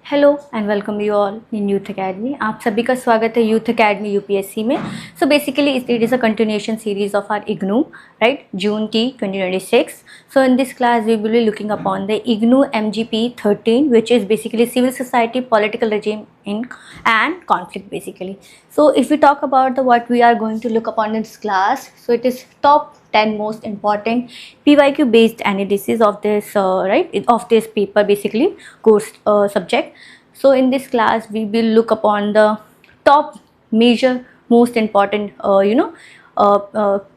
Hello and welcome you all in youth academy. आप सभी का स्वागत है यूथ अकेडमी यूपीएससी में। So basically it is a continuation series of our IGNOU, right, June T 2026. So in this class we will be looking upon the IGNOU MGP 13, which is basically civil society, political regime in and conflict basically. So if we talk about the what we are going to look upon in this class, so it is top 10 most important PYQ based analysis of this of this paper, basically course subject. So in this class we will look upon the top major most important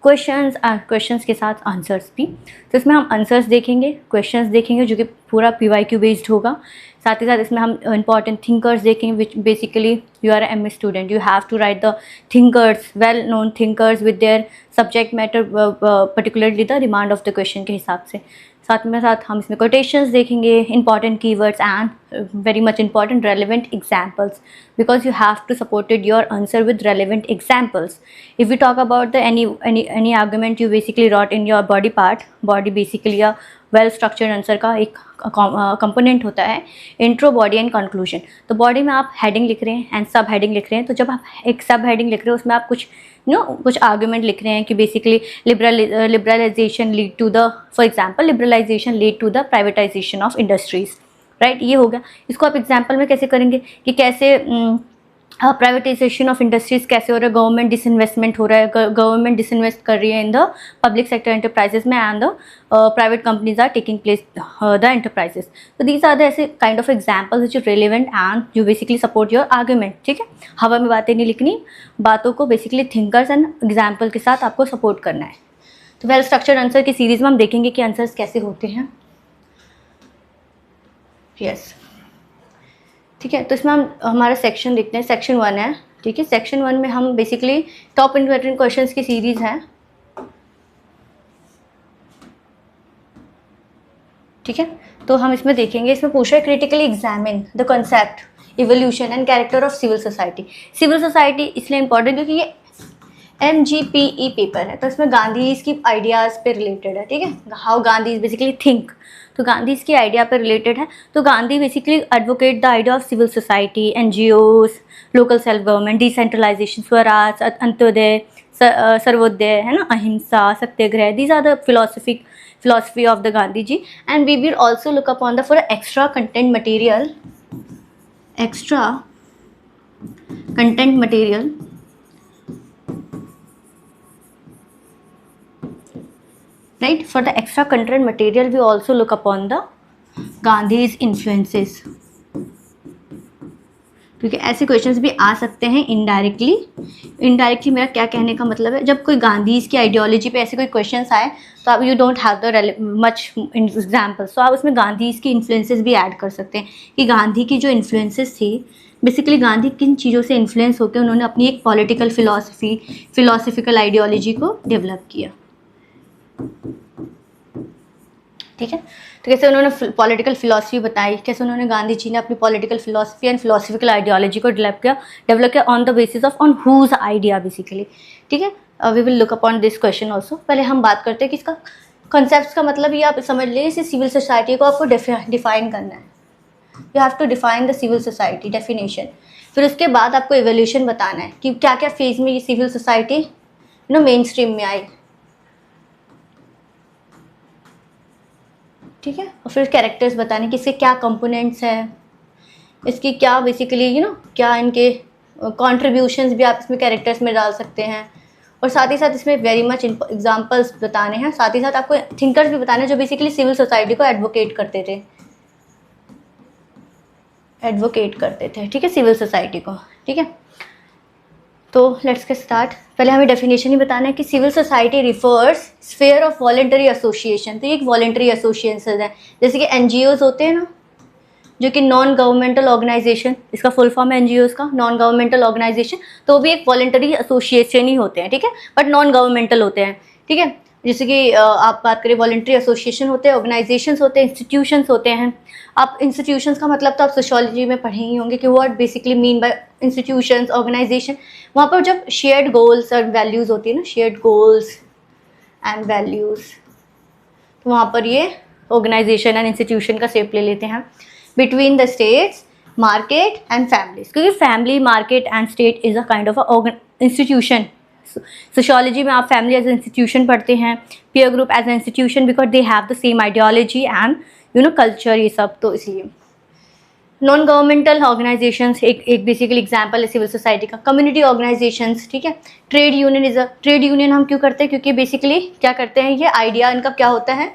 questions के साथ answers भी। तो इसमें हम answers देखेंगे, questions देखेंगे जो कि पूरा PYQ बेस्ड होगा। साथ ही साथ इसमें हम इंपॉर्टेंट थिंकर्स देखेंगे, which basically you are M A student, you have to write the thinkers, well known thinkers with their subject matter, particularly the demand of the question के हिसाब से। साथ हम इसमें कोटेशंस देखेंगे, important keywords and very much important relevant examples, because you have to supported your answer with relevant examples. If we talk about the any argument you basically wrote in your body part, body basically a well structured answer का एक component होता है intro, body and conclusion. तो body में आप heading लिख रहे हैं एंड सब हेडिंग लिख रहे हैं. तो जब आप एक सब हेडिंग लिख रहे हो उसमें आप कुछ आर्ग्यूमेंट लिख रहे हैं कि basically liberalisation lead to the, for example liberalisation lead to the privatisation of industries, right. ये हो गया. इसको आप एग्जांपल में कैसे करेंगे कि कैसे प्राइवेटाइजेशन ऑफ इंडस्ट्रीज कैसे हो रहा है, गवर्नमेंट डिसइन्वेस्टमेंट हो रहा है, गवर्नमेंट डिसइन्वेस्ट कर रही है in the public sector enterprises में and the private companies are taking place the enterprises. तो दीज आर द ऐसे kind of examples which is relevant and you basically support your argument. ठीक है, हवा में बातें नहीं लिखनी, बातों को बेसिकली थिंकर्स एंड एग्जाम्पल के साथ आपको सपोर्ट करना है. तो वेल स्ट्रक्चर्ड आंसर की सीरीज में हम देखेंगे कि आंसर्स कैसे होते हैं. यस, ठीक है. तो इसमें हम हमारा सेक्शन देखते हैं. सेक्शन 1 है, ठीक है. सेक्शन 1 में हम बेसिकली टॉप इम्पोर्टेंट क्वेश्चंस की सीरीज है, ठीक है. तो हम इसमें देखेंगे, इसमें पूछा है critically examine the concept, evolution and character of civil society. Civil society इसलिए इंपॉर्टेंट क्योंकि ये MGPE पेपर है, तो इसमें गांधी की आइडियाज़ पे रिलेटेड है, ठीक है. हाउ गांधी बेसिकली थिंक, तो गांधी की आइडिया पे रिलेटेड है. तो Gandhi basically advocate the idea of civil society, NGOs, local self government, decentralisation, swaraj, Antyodaya, Sarvodaya, है ना, ahimsa, satyagraha. These are the philosophy of the Gandhi ji. And we will also look upon the for extra content material, right. For the extra content material we also look upon the Gandhi's influences, क्योंकि ऐसे questions भी आ सकते हैं indirectly. मेरा क्या कहने का मतलब है, जब कोई गांधी की आइडियोलॉजी पे ऐसे कोई क्वेश्चंस आए तो आप you don't have the much examples, तो आप उसमें गांधी की इन्फ्लुएंसेस भी ऐड कर सकते हैं कि गांधी की जो इन्फ्लुएंसेस थी, बेसिकली गांधी किन चीज़ों से इन्फ्लुएंस होकर उन्होंने अपनी एक पॉलिटिकल फिलोसफिकल आइडियोलॉजी को डेवलप किया, ठीक है. तो कैसे उन्होंने पॉलिटिकल फिलॉसफी बताई, कैसे उन्होंने गांधी जी ने अपनी political philosophy and philosophical ideology को डेवलप किया on the basis of on whose idea basically, ठीक है. We will look upon this question also. पहले हम बात करते हैं कि इसका कॉन्सेप्ट का मतलब ये आप समझ लीजिए, इसे सिविल सोसाइटी को आपको डिफाइन करना है. You have to define the civil society definition. फिर उसके बाद आपको एवोल्यूशन बताना है कि क्या क्या फेज में ये सिविल सोसाइटी मेन स्ट्रीम में आई, ठीक है. और फिर कैरेक्टर्स बताने कि इसके क्या कंपोनेंट्स हैं, इसकी क्या बेसिकली क्या इनके कॉन्ट्रीब्यूशंस भी आप इसमें कैरेक्टर्स में डाल सकते हैं. और साथ ही साथ इसमें वेरी मच एग्जांपल्स बताने हैं. साथ ही साथ आपको थिंकर्स भी बताने हैं जो बेसिकली सिविल सोसाइटी को एडवोकेट करते थे, ठीक है, सिविल सोसाइटी को, ठीक है. तो लेट्स गेट स्टार्ट. पहले हमें डेफिनेशन ही बताना है कि civil society refers sphere of voluntary association. तो ये एक वॉलेंटरी एसोसिएशन है, जैसे कि NGOs होते हैं ना, जो कि नॉन गवर्नमेंटल ऑर्गेनाइजेशन, इसका फुल फॉर्म है NGOs का, नॉन गवर्नमेंटल ऑर्गेनाइजेशन. तो भी एक वॉलेंटरी एसोसिएशन ही होते हैं, ठीक है, बट नॉन गवर्नमेंटल होते हैं, ठीक है. जैसे कि आप बात करें वॉलेंटरी एसोसिएशन होते हैं, ऑर्गेनाइजेशंस होते हैं, इंस्टीट्यूशंस होते हैं. आप इंस्टीट्यूशंस का मतलब तो आप सोशियोलॉजी में पढ़े ही होंगे कि what basically mean by institutions, organisation. वहाँ पर जब शेयर्ड गोल्स और वैल्यूज़ होती है ना, शेयर्ड गोल्स एंड वैल्यूज़, तो वहाँ पर ये ऑर्गेनाइजेशन एंड इंस्टीट्यूशन का शेप ले लेते हैं. Between the states market and families, क्योंकि family, market and state is a kind of institution. Sociology में आप फैमिली एज इंस्टीट्यूशन पढ़ते हैं, peer group as an institution, because they have the same ideology and culture, ये सब. तो इसलिए non governmental organisations एक बेसिकली एग्जांपल है सिविल सोसाइटी का. कम्युनिटी ऑर्गेनाइजेशंस, ठीक है. Trade union is a, trade union हम क्यों करते हैं, क्योंकि बेसिकली क्या करते हैं, ये आइडिया इनका क्या होता है,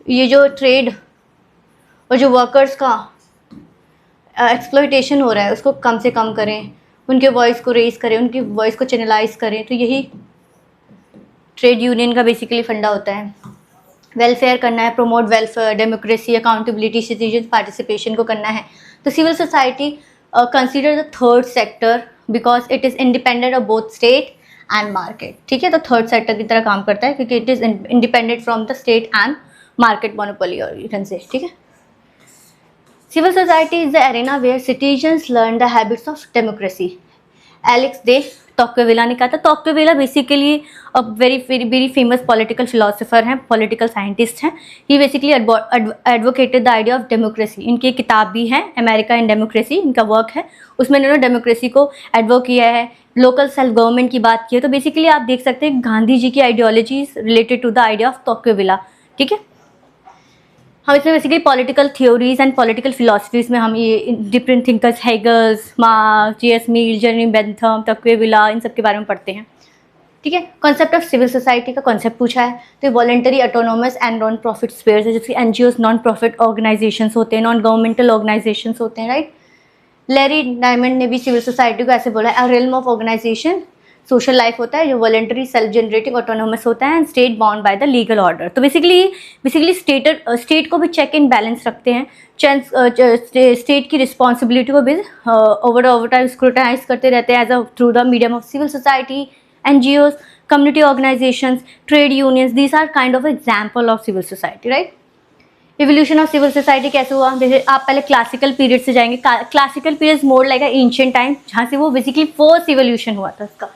ये जो ट्रेड और जो वर्कर्स का एक्सप्लॉयटेशन हो रहा है उसको कम से कम करें, उनके वॉइस को रेज करें, उनकी वॉइस को चैनलाइज करें. तो यही ट्रेड यूनियन का बेसिकली फंडा होता है. वेलफेयर करना है, promote welfare, democracy, accountability, citizen participation को करना है. तो civil society consider the third sector because it is independent of both state and market. ठीक है, तो थर्ड सेक्टर की तरह काम करता है क्योंकि it is independent from the state and market monopoly, और यू कैन से. ठीक है, civil society is the arena where citizens learn the habits of democracy. Alex de Tocqueville ने कहा था. Tocqueville basically a very famous political philosopher हैं, political scientist हैं. He basically advocated the idea of democracy. इनकी एक किताब भी है, अमेरिका इन डेमोक्रेसी, इनका वर्क है. उसमें इन्होंने डेमोक्रेसी को एडवोकेट किया है, लोकल सेल्फ गवर्नमेंट की बात की है. तो बेसिकली आप देख सकते हैं गांधी जी की ideology related to the idea of Tocqueville. ठीक है, हम इसमें basically political theories and political philosophies में हम ये different thinkers, Hegels, Marx, J.S. Mill, Jeremy Bentham, Tocqueville, इन सब के बारे में पढ़ते हैं. ठीक है, कॉन्सेप्ट ऑफ सिविल सोसाइटी का कॉन्सेप्ट पूछा है. तो voluntary, autonomous and non profit spheres है, जैसे NGOs नॉन प्रॉफिट ऑर्गेनाइजेशंस होते हैं, नॉन गवर्नमेंटल ऑर्गेनाइजेशंस होते हैं. राइट, लैरी डायमंड ने भी सिविल सोसाइटी को ऐसे बोला है, a realm of organisation, social life होता है जो वॉलंटरी, सेल्फ जनरेटिंग, ऑटोनोमस होता है, and state bound by the legal order. तो बेसिकली स्टेट को भी चेक इन बैलेंस रखते हैं. स्टेट की रिस्पॉन्सिबिलिटी को भी ओवर टाइम स्क्रूटाइज करते रहते हैं as a through the medium of civil society, NGOs, community organisations, trade unions. These are kind of example of civil society. Right, evolution of civil society कैसे हुआ, जैसे आप पहले क्लासिकल पीरियड से जाएंगे. Classical period more like ancient time, जहाँ से वो बेसिकली फोर्थ इवोल्यूशन हुआ था उसका.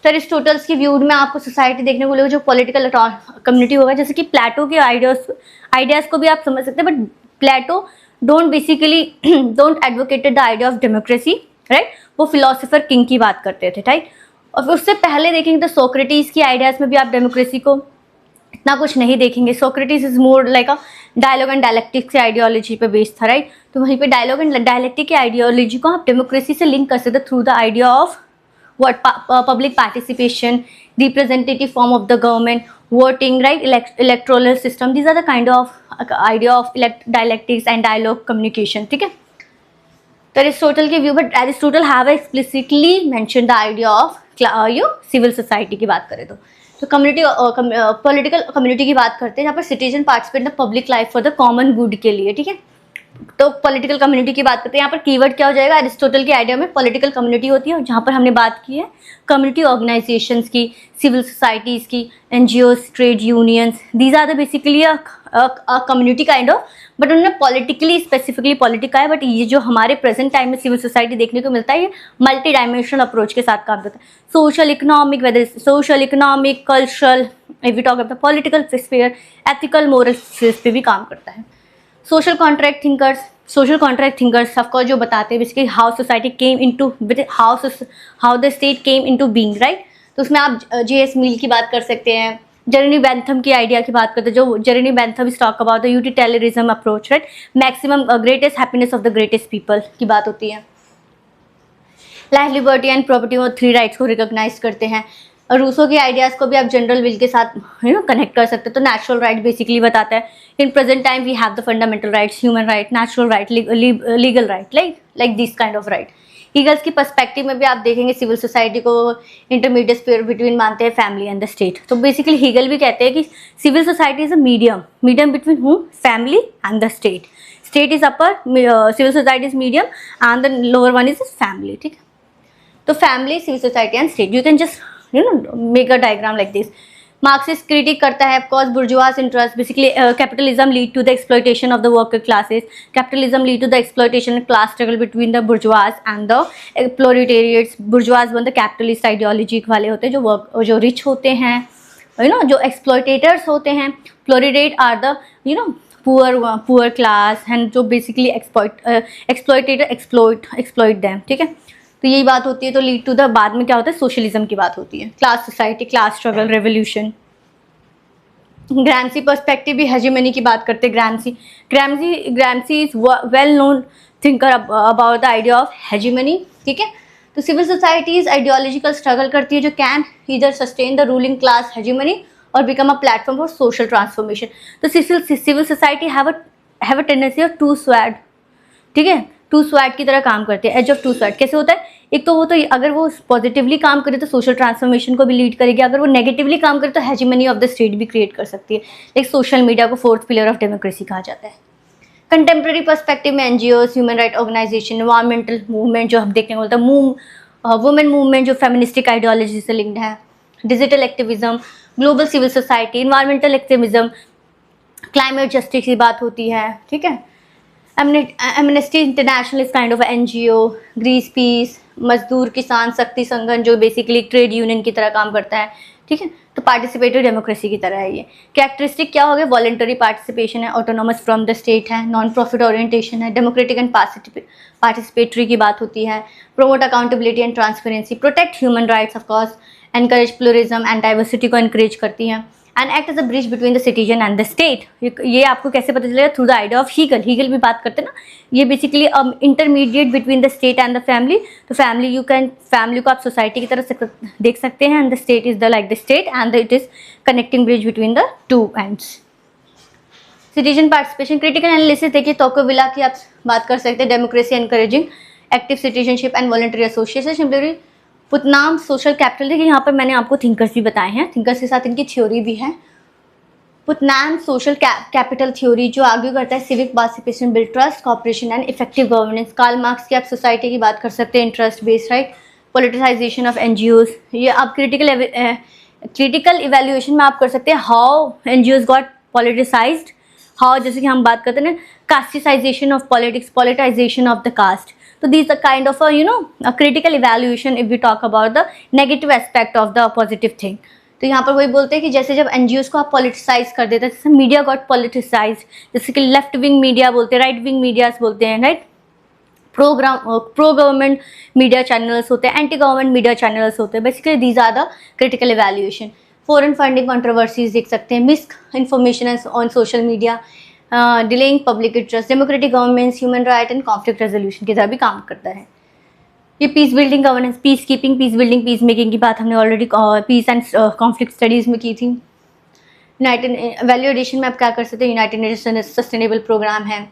तो अरिस्टोटल्स की व्यू में आपको सोसाइटी देखने को मिलेगा जो पॉलिटिकल कम्युनिटी होगा, जैसे कि प्लेटो के आइडियाज़ को भी आप समझ सकते हैं. But Plato don't advocated the idea of democracy. Right, वो फिलोसोफर किंग की बात करते थे. राइट, और फिर उससे पहले देखेंगे तो सोक्रेटिस की आइडियाज़ में भी आप डेमोक्रेसी को इतना कुछ नहीं देखेंगे. Socrates is more like a dialogue and dialectics ideology पे बेस्ड था. राइट, तो वहीं पे डायलॉग एंड डायलेक्टिक की आइडियोलॉजी को आप डेमोक्रेसी से लिंक कर सकते through the idea of what public participation, representative form of the government, voting, right, electoral system. These are the kind of idea of dialectics and dialogue communication. ठीक है, तो Aristotle के view, but Aristotle have explicitly mention the idea of civil society की बात करें तो community political community की बात करते हैं जहाँ पर citizen participate the public life for the common good के लिए. ठीक है, तो पॉलिटिकल कम्युनिटी की बात करते हैं. यहाँ पर कीवर्ड क्या हो जाएगा, एरिस्टोटल के आइडिया में पॉलिटिकल कम्युनिटी होती है, और जहाँ पर हमने बात की है कम्युनिटी ऑर्गेनाइजेशंस की, सिविल सोसाइटीज़ की, NGOs, trade unions. These are the basically community kind of, but उन्होंने पॉलिटिकली स्पेसिफिकली पॉलिटिका है. बट ये जो हमारे प्रेजेंट टाइम में सिविल सोसाइटी देखने को मिलता है, ये मल्टी डायमेंशनल अप्रोच के साथ काम करता है. Social economic, whether social economic, cultural, if we talk about the political sphere, ethical moral sphere पे भी काम करता है. सोशल कॉन्ट्रैक्ट थिंकर्स ऑफकोर्स जो बताते हैं basically how society came into, how the state came into being. Right, तो उसमें आप J.S. मिल की बात कर सकते हैं, जेरेमी बेंथम की आइडिया की बात करते हैं, जो Jeremy Bentham is talk about the utilitarianism approach. Right, maximum greatest happiness of the greatest people की बात होती है. लाइफ, लिबर्टी एंड प्रॉपर्टी और 3 राइट्स को रिकॉग्नाइज करते हैं. और रूसो के आइडियाज़ को भी आप जनरल विल के साथ कनेक्ट कर सकते हैं. तो नेचुरल राइट बेसिकली बताता है in present time we have the fundamental rights, human right, natural right, legal right, like this kind of right. Hegel's की पर्सपेक्टिव में भी आप देखेंगे सिविल सोसाइटी को इंटरमीडिएट स्फीयर बिटवीन मानते हैं फैमिली एंड द स्टेट. तो बेसिकली हीगल भी कहते हैं कि civil society is a medium between whom, family and the state. State is upper, civil society is medium and the lower one is family. ठीक है, तो family, civil society and state, you can just make a diagram like this. Marxist critique करता है, of course, bourgeois interest, basically capitalism lead to the exploitation of the worker classes. Capitalism lead to the exploitation and class struggle between the bourgeois and the proletariats. Bourgeois one the capitalist ideology वाले होते हैं, जो rich होते हैं, जो exploitators होते हैं. Proletariat are the poor class and जो बेसिकली एक्सप्लॉइट देम, ठीक है। तो यही बात होती है। तो लीड टू द, बाद में क्या होता है, सोशलिज्म की बात होती है, class society, class struggle, revolution. Gramsci perspective भी हेजेमनी की बात करते हैं। Gramsci is well known thinker about the idea of hegemony, ठीक है। तो सिविल सोसाइटीज आइडियोलॉजिकल स्ट्रगल करती है जो can either sustain the ruling class hegemony और become a platform for social transformation. तो civil society have a tendency of to swayed, ठीक है, टू स्वैड की तरह काम करती है। एज ऑफ टू स्वैड कैसे होता है, एक तो वो, तो अगर वो पॉजिटिवली काम करे तो सोशल ट्रांसफॉर्मेशन को भी लीड करेगी, अगर वो नेगेटिवली काम करे तो हेजेमनी ऑफ द स्टेट भी क्रिएट कर सकती है। लाइक सोशल मीडिया को फोर्थ पिलर ऑफ डेमोक्रेसी कहा जाता है। कंटेम्प्रेरी पर्सपेक्टिव में NGOs, human right organisation, environmental movement जो हम देखने को मिलता है, वुमेन मूवमेंट जो फेमिनिस्टिक आइडियोलॉजी से लिंक्ड है, digital activism, global civil society, environmental activism, climate justice की बात होती है, ठीक है। Amnesty International is kind of NGO, Greece piece, मजदूर किसान शक्ति संगठन जो बेसिकली ट्रेड यूनियन की तरह काम करता है, ठीक है। तो पार्टिसिपेटरी डेमोक्रेसी की तरह है ये। कैरेक्टरिस्टिक क्या हो गया, वॉलंटरी पार्टिसिपेशन है, ऑटोनोमस फ्रॉम द स्टेट है, नॉन प्रॉफिट ओरिएंटेशन है, डेमोक्रेटिक एंड पार्टिसिपेटरी की बात होती है, promote accountability and transparency, protect human rights of course, encourage pluralism and diversity को एनकरेज करती है, and act as a bridge between the citizen and the state. ये आपको कैसे पता चलेगा, through the idea of Hegel. Hegel भी बात करते हैं ना, ये basically intermediate between the state and the family. तो फैमिली को आप सोसाइटी की तरह देख सकते हैं, and the state is the like the state and it is connecting bridge between the two ends. Citizen participation, critical analysis देखिए, Tocqueville की आप बात कर सकते हैं, democracy encouraging active citizenship and voluntary association, Putnam social capital. देखिए यहाँ पर मैंने आपको थिंकर्स भी बताए हैं, थिंकर्स के साथ इनकी थ्योरी भी है। पुतनाम सोशल कैपिटल थ्योरी जो आर्ग्यू करता है civic participation, build trust, cooperation and effective governance. Karl Marx की आप सोसाइटी की बात कर सकते हैं, interest based right, politicisation of NGOs. ये आप क्रिटिकल इवेल्युएशन में आप कर सकते हैं, how NGOs got politicised, how, जैसे कि हम बात करते हैं ना, casteisation of politics, politicisation of the caste. So these are kind of a critical evaluation if we talk about the negative aspect of the positive thing. तो यहाँ पर वही बोलते हैं कि जैसे जब एनजीओज को आप पॉलिटिसाइज कर देते हैं, जैसे मीडिया गॉट पॉलिटिसाइज, जैसे कि लेफ्ट विंग मीडिया बोलते हैं, राइट विंग मीडियाज बोलते हैं, right, pro government media channels होते हैं, एंटी गवर्नमेंट मीडिया चैनल्स होते हैं। Basically these are the critical evaluation. Foreign funding controversies देख सकते हैं, misinformation on social media, delaying public interest, democratic governments, human right and conflict resolution की तरह भी काम करता है। ये peace building governance, peace keeping, peace building, peace making की बात हमने already peace and conflict studies में की थी। यूनाइटेड वैल्यू एडिशन में आप क्या कर सकते हैं, यूनाइटेड नेशन सस्टेनेबल प्रोग्राम है,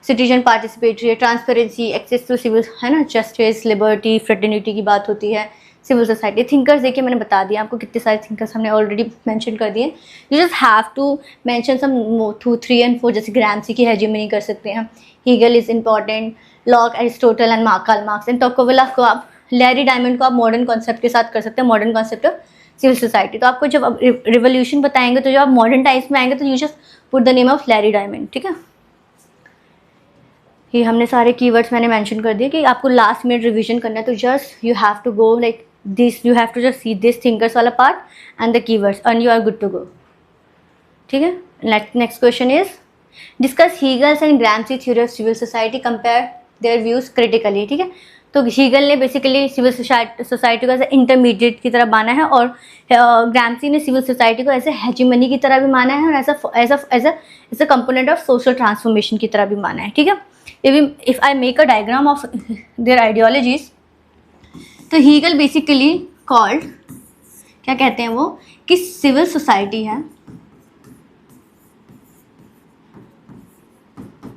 सिटीजन पार्टिसिपेटरी है, ट्रांसपेरेंसी, एक्सेस टू सिविल है ना, जस्टिस, लिबर्टी, फ्रेटर्निटी की बात होती है, सिविल सोसाइटी। थिंकर्स देखिए मैंने बता दिया आपको कितने सारे थिंकर्स हमने ऑलरेडी मेंशन कर दिए। You just have to mention some 2, 3 and 4, जैसे ग्राम्सी की हेजेमनी कर सकते हैं, Hegel is important, Locke, Aristotle and Karl Marx and Tocqueville को आप, लैरी डायमंड को आप मॉडर्न कॉन्सेप्ट के साथ कर सकते हैं, modern concept of civil society. तो आपको जब रिवोल्यूशन बताएंगे तो जब आप मॉडर्न टाइम्स में आएंगे तो you just put the name of Larry diamond, ठीक है। ये हमने सारे कीवर्ड्स मैंने मेंशन कर दिए कि आपको लास्ट मिनट रिवीजन करना है, तो just you have to go like this, you have to just see this thinkers वाला part and the keywords and you are good to go, ठीक है। Next question is discuss Hegel's and Gramsci theory of civil society, compare their views critically, ठीक है। तो Hegel ने basically civil society को as intermediate की तरह माना है और ग्राम्सी ने सिविल सोसाइटी को ऐसे हेजेमनी की तरह भी माना है और as a component of social transformation की तरह भी माना है, ठीक है। If I make a diagram of their ideologies, तो हीगल बेसिकली कॉल्ड, क्या कहते हैं वो, कि सिविल सोसाइटी है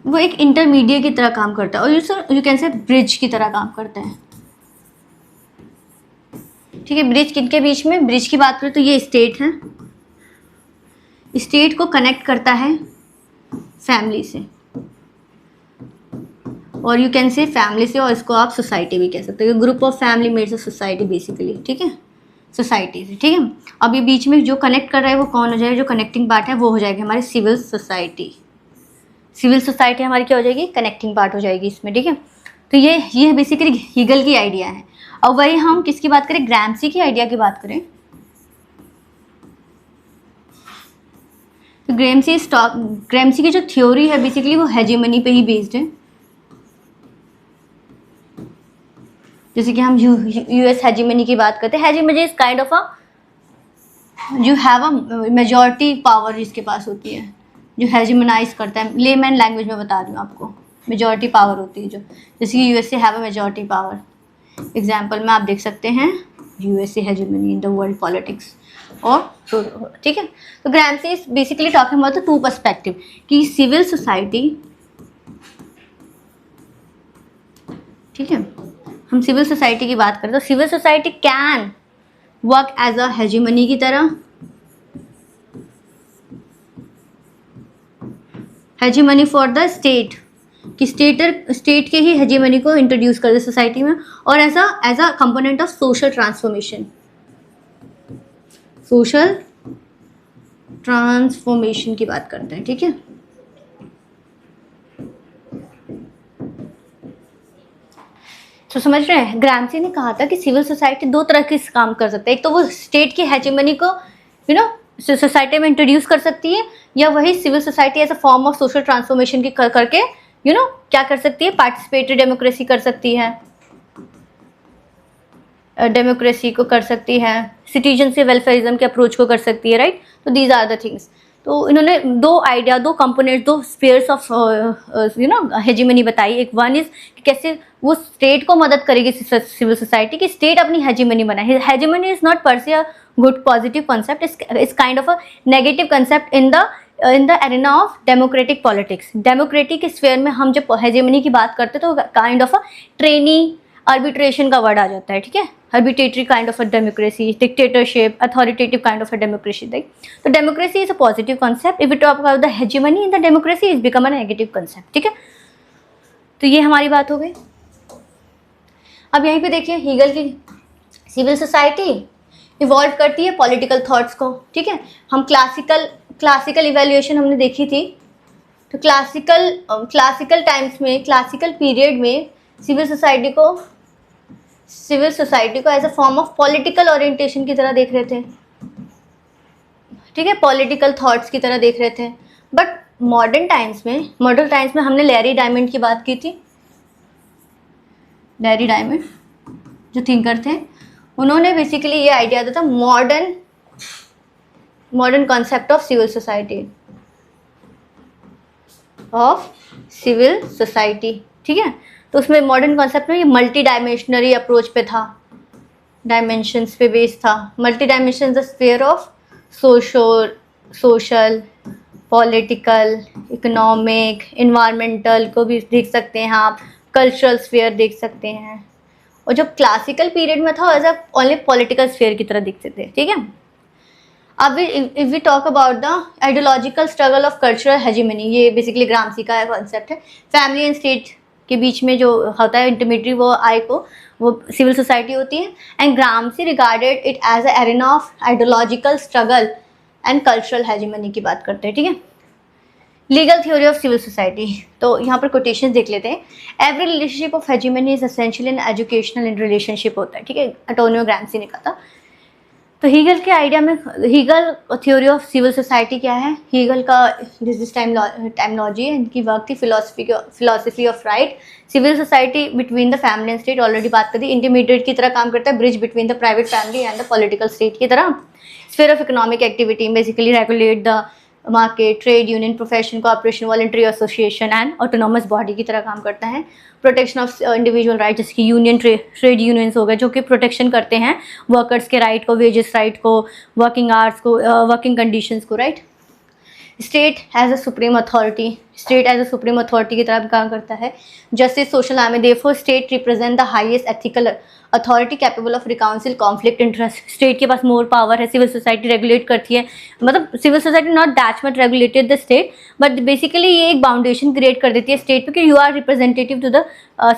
वो एक इंटरमीडिएट की तरह काम करता है और यू कैन से ब्रिज की तरह काम करता है, ठीक है। ब्रिज किनके बीच में, ब्रिज की बात करें तो ये स्टेट है, स्टेट को कनेक्ट करता है फैमिली से, और यू कैन से फैमिली से, और इसको आप सोसाइटी भी कह सकते हो, group of family maids of society basically, ठीक है, सोसाइटी से, ठीक है। अब ये बीच में जो कनेक्ट कर रहा है वो कौन हो जाएगा, जो कनेक्टिंग पार्ट है वो हो जाएगी हमारी सिविल सोसाइटी। सिविल सोसाइटी हमारी क्या हो जाएगी, कनेक्टिंग पार्ट हो जाएगी इसमें, ठीक है। तो ये बेसिकली हीगल की आइडिया है। और वही हम किसकी बात करें, ग्राम्सी की आइडिया की बात करें तो ग्रेम्सी की जो थ्योरी है बेसिकली वो हेजेमनी पे ही बेस्ड है। जैसे कि हम यूएस हेजेमनी की बात करते हैं, hegemony is kind of a you have a majority power जिसके पास होती है, जो हेजेमनाइज करता है। लेमैन लैंग्वेज में बता रही हूँ आपको, मेजॉरिटी पावर होती है जो, जैसे कि USA have a majority power. Example में आप देख सकते हैं USA hegemony in the world politics. और ठीक है, तो Gramsci is basically talking about the two perspective कि सिविल सोसाइटी, ठीक है, हम सिविल सोसाइटी की बात करें तो civil society can work as a hegemony की तरह, हेजेमनी फॉर द स्टेट, कि स्टेट के ही हेजेमनी को इंट्रोड्यूस कर दे सोसाइटी में, और as a component of social transformation, social transformation की बात करते हैं, ठीक है। तो समझ रहे हैं, ग्राम्सी ने कहा था कि सिविल सोसाइटी दो तरह के काम कर सकते हैं, एक तो वो स्टेट की हेजेमनी को सोसाइटी में इंट्रोड्यूस कर सकती है, या वही civil society as a form of social transformation की करके क्या कर सकती है, पार्टिसिपेटरी डेमोक्रेसी कर सकती है, डेमोक्रेसी को कर सकती है, सिटीजन से वेलफेयरिज्म के अप्रोच को कर सकती है, राइट। तो दीज आर द थिंग्स। तो इन्होंने दो आइडिया, दो कंपोनेंट, दो स्पेयर्स ऑफ हेजेमनी बताई। एक वन इज कि कैसे वो स्टेट को मदद करेगी सिविल सोसाइटी कि स्टेट अपनी हेजेमनी बनाए। हेजेमनी इज नॉट पर से a good positive concept, is kind of a negative concept in the arena of democratic politics. Democratic sphere में हम जब हेजेमनी की बात करते हैं तो kind of a trainee arbitration का वर्ड आ जाता है, ठीक है। arbitrary kind of a democracy, dictatorship, authoritative kind of a democracy, right? So democracy is a positive concept. If we talk about the hegemony in the democracy, it's become a negative concept, ठीक है। तो ये हमारी बात हो गई। अब यहीं पे देखिए, हीगल की सिविल सोसाइटी इवॉल्व करती है पॉलिटिकल थॉट्स को, ठीक है। हम क्लासिकल इवेल्युएशन हमने देखी थी, तो क्लासिकल टाइम्स में, क्लासिकल पीरियड में सिविल सोसाइटी को as a form of political orientation की तरह देख रहे थे, ठीक है, पॉलिटिकल थॉट्स की तरह देख रहे थे। बट मॉडर्न टाइम्स में हमने लैरी डायमंड की बात की थी। लैरी डायमंड जो थिंकर थे, उन्होंने बेसिकली ये आइडिया दिया था modern concept of civil society, ठीक है। तो उसमें मॉडर्न कॉन्सेप्ट में ये मल्टी डायमेंशनरी अप्रोच पे था, डायमेंशंस पे बेस्ड था। Multi dimension the sphere of social, political, economic, environmental को भी देख सकते हैं आप, कल्चरल स्फीयर देख सकते हैं। और जो क्लासिकल पीरियड में था as a only political sphere की तरह दिखते थे, ठीक है। अब if we talk about the ideological struggle of cultural hegemony, ये बेसिकली ग्राम्सी का कॉन्सेप्ट है। फैमिली एंड स्टेट के बीच में जो होता है इंटरमीडिएट, वो सिविल सोसाइटी होती है। And Gramsci regarded it as a arena of ideological struggle and cultural hegemony की बात करते हैं, ठीक है। Legal theory of civil society, तो यहाँ पर कोटेशन देख लेते हैं। Every relationship of hegemony is essential in educational in relationship होता है, ठीक है, एंटोनियो ग्राम्सी ने कहा था। तो हीगल के आइडिया में, Hegel theory of civil society क्या है, हीगल का दिस टाइमोलॉजी है, इनकी वर्क थी philosophy of right. Civil society between the family and state, already बात कर दी, इंटरमीडिएट की तरह काम करता है, bridge between the private family and the political state की तरह। Sphere of economic activity, basically regulate the market, trade union, profession, cooperation, voluntary association and autonomous body की तरह काम करता है। प्रोटेक्शन ऑफ इंडिविजुअल राइट, जैसे कि यूनियन, ट्रेड यूनियंस हो गए जो कि प्रोटेक्शन करते हैं वर्कर्स के राइट को, वेजेस राइट को, वर्किंग आवर्स को, वर्किंग कंडीशंस को, right. State as a supreme authority, state as a supreme authority की तरह काम करता है। Justice, social harmony, therefore state represent the highest ethical authority capable of reconcile conflict interest. State के पास more power है, civil society regulate करती है, मतलब civil society not that much regulated the state, but basically ये एक बाउंडेशन create कर देती है स्टेट पे कि you are representative to the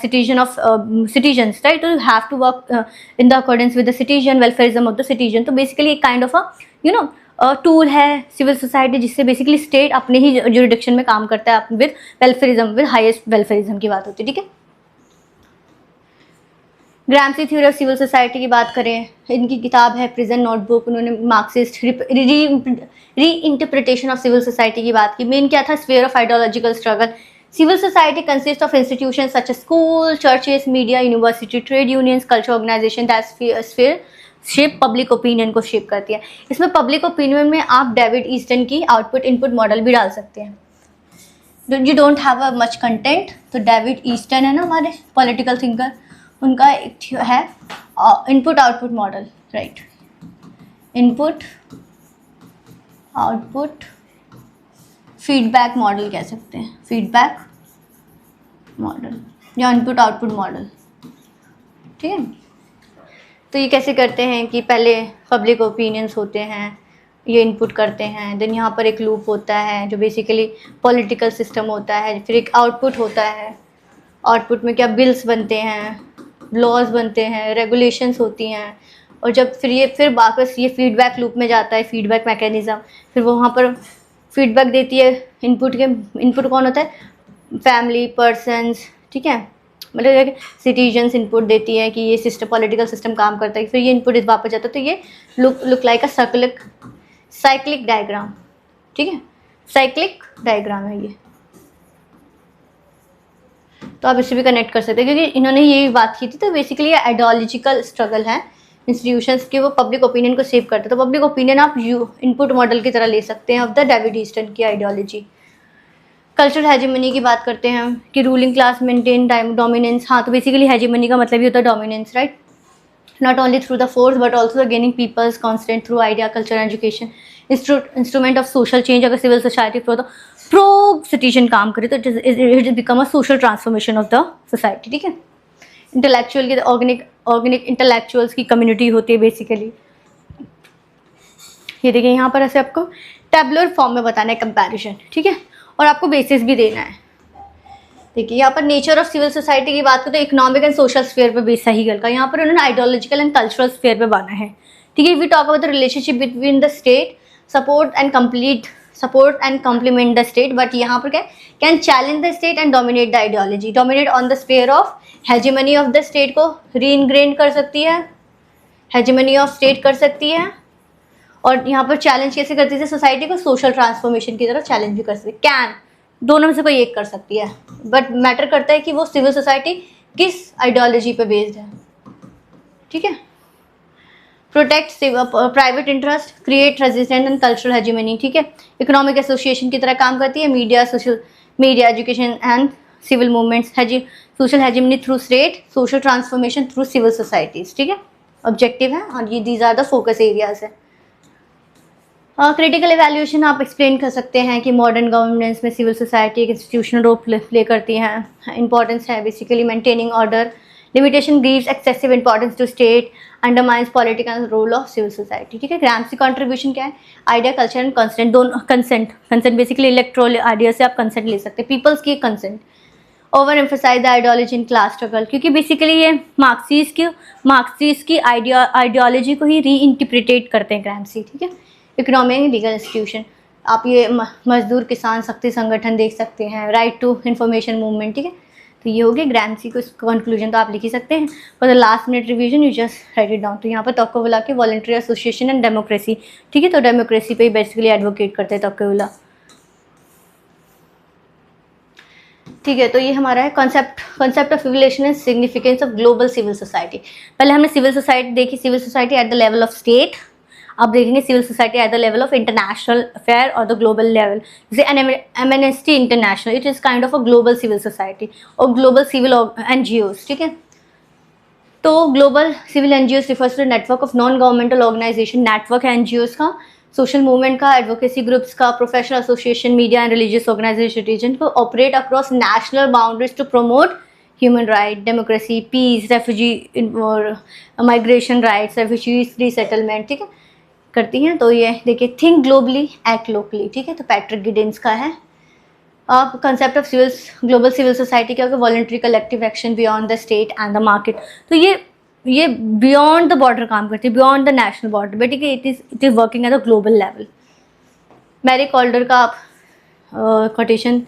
citizens, right. तो you have to work in the accordance with the citizen, welfarism of the citizen. तो basically एक काइंड ऑफ अ टूल है सिविल सोसाइटी, जिससे बेसिकली स्टेट अपने ही jurisdiction में काम करता है with welfarism, with highest welfarism की बात होती है, ठीक है। Gramsci theory of civil society की बात करें, इनकी किताब है प्रिजन नोटबुक, उन्होंने Marxist reinterpretation of civil society की बात की। मेन क्या था, sphere of ideological struggle. Civil society consist of institution such as school, churches, media, university, trade unions, culture organisation that sphere shape public opinion को shape करती है। इसमें public opinion में आप डेविड ईस्टन की आउटपुट इनपुट मॉडल भी डाल सकते हैं। You don't have a much content, तो डेविड ईस्टन है ना हमारे पॉलिटिकल थिंकर, उनका एक है input output model, right. Input output feedback model कह सकते हैं, फीडबैक मॉडल या इनपुट आउटपुट मॉडल, ठीक है। तो ये कैसे करते हैं कि पहले पब्लिक ओपिनियंस होते हैं, ये इनपुट करते हैं, देन यहाँ पर एक लूप होता है जो बेसिकली पॉलिटिकल सिस्टम होता है, फिर एक आउटपुट होता है, आउटपुट में क्या बिल्स बनते हैं, लॉज बनते हैं, रेगुलेशंस होती हैं, और जब फिर वापस ये फीडबैक लूप में जाता है, फीडबैक मैकेनिज़्म, फिर वो वहाँ पर फीडबैक देती है। इनपुट कौन होता है, फैमिली, पर्सन्स, ठीक है, मतलब सिटीजन्स इनपुट देती है कि ये सिस्टम, पॉलिटिकल सिस्टम काम करता है, फिर ये इनपुट इस वापस जाता है, तो ये look like a cyclic diagram, ठीक है, साइक्लिक डायग्राम है ये। तो आप इसे भी कनेक्ट कर सकते हैं क्योंकि इन्होंने यही बात की थी। तो बेसिकली ये आइडियोलॉजिकल स्ट्रगल है इंस्टीट्यूशंस के, वो पब्लिक ओपिनियन को सेव करते हैं। तो पब्लिक ओपिनियन आप इनपुट मॉडल की तरह ले सकते हैं ऑफ द डेविड ईस्टन की आइडियोलॉजी। कल्चरल हेजेमनी की बात करते हैं कि रूलिंग क्लास मेंटेन डोमिनेंस। हाँ, तो बेसिकली हेजेमनी का मतलब ही होता है dominance, right. Not only through the force but also the gaining people's constant through idea, culture, education, instrument of social change. अगर सिविल सोसाइटी प्रो सिटीजन काम करे तो it become a social transformation of the society, ठीक है। Intellectual की organic intellectuals की community होती है बेसिकली। ये देखिए यहाँ पर ऐसे आपको टेबुलर फॉर्म में बताना है कंपैरिजन, ठीक है, और आपको बेसिस भी देना है। देखिए यहाँ पर नेचर ऑफ सिविल सोसाइटी की बात करें तो इकोनॉमिक एंड सोशल स्फीयर पे बेस सही गल का, यहाँ पर उन्होंने आइडियोलॉजिकल एंड कल्चरल स्फीयर पे बाना है, ठीक है। We talk about the relationship between the state, support and complement the state, but यहाँ पर क्या, can challenge the state and dominate the ideology. Dominate on the sphere of hegemony of the state को re ingrained कर सकती है, hegemony of state कर सकती है, और यहाँ पर चैलेंज कैसे करती है सोसाइटी को, सोशल ट्रांसफॉर्मेशन की तरफ चैलेंज भी कर सकती है। कैन, दोनों में से कोई एक कर सकती है, बट मैटर करता है कि वो सिविल सोसाइटी किस आइडियोलॉजी पे बेस्ड है, ठीक है। Protect private interest, create resistance and cultural hegemony, ठीक है। इकोनॉमिक एसोसिएशन की तरह काम करती है। Media, education and civil movements, social hegemony through state, social transformation through civil societies, ठीक है। ऑब्जेक्टिव है और ये these are the focus areas है। क्रिटिकल एवैल्यूएशन आप एक्सप्लेन कर सकते हैं कि मॉडर्न गवर्नेंस में सिविल सोसाइटी एक इंस्टीट्यूशनल रोल प्ले करती हैं। इंपॉर्टेंस है basically maintaining order, limitation gives excessive importance to state, undermines political role of civil society, ठीक है। ग्राम्सी कंट्रीब्यूशन क्या है, आइडिया, कल्चर एंड कंसेंट, दोनों कंसेंट बेसिकली इलेक्ट्रोल आइडिया से आप कंसेंट ले सकते हैं, पीपल्स की consent. Over emphasise the ideology in class struggle, क्योंकि बेसिकली ये मार्क्सिस्ट की आइडियोलॉजी को ही री इंटरप्रिटेट करते हैं ग्राम्सी, ठीक है। इकोनॉमिक लीगल इंस्टीट्यूशन, आप ये मजदूर किसान शक्ति संगठन देख सकते हैं, राइट टू इंफॉर्मेशन मूवमेंट, ठीक है। तो ये हो गया ग्राम्सी को, कंक्लूजन तो आप लिख ही सकते हैं। For the last minute revision you just write it down. तो यहाँ पर तोक्केविला के वॉलंटरी एसोसिएशन एंड डेमोक्रेसी, ठीक है, तो डेमोक्रेसी पे ही बेसिकली एडवोकेट करते हैं तोक्केविला, ठीक है। तो ये हमारा है concept of relation and significance of global civil society. पहले हमने सिविल सोसाइटी देखी, civil society at the level of state, अब देखेंगे civil society at the level of international affair और द ग्लोबल लेवल। जैसे Amnesty International, it is kind of a global civil society और global civil NGOs, ठीक है। तो global civil NGOs refers to network of non governmental organisation, network है NGOs का, social movement का, advocacy groups का, professional association, media and religious organisation को operate across national boundaries to promote human right, democracy, peace, refugee और migration rights, refugees resettlement, ठीक है, करती हैं। तो ये देखिए थिंक ग्लोबली एक्ट लोकली, ठीक है, तो पैट्रिक गिडेंस का है। अब concept of global civil society क्या होगा, voluntary collective action beyond the state and the market. तो ये बियॉन्ड द बॉर्डर काम करती है, beyond the national border, but ठीक है, it is working at the global level. Mary Kaldor का आप कोटेशन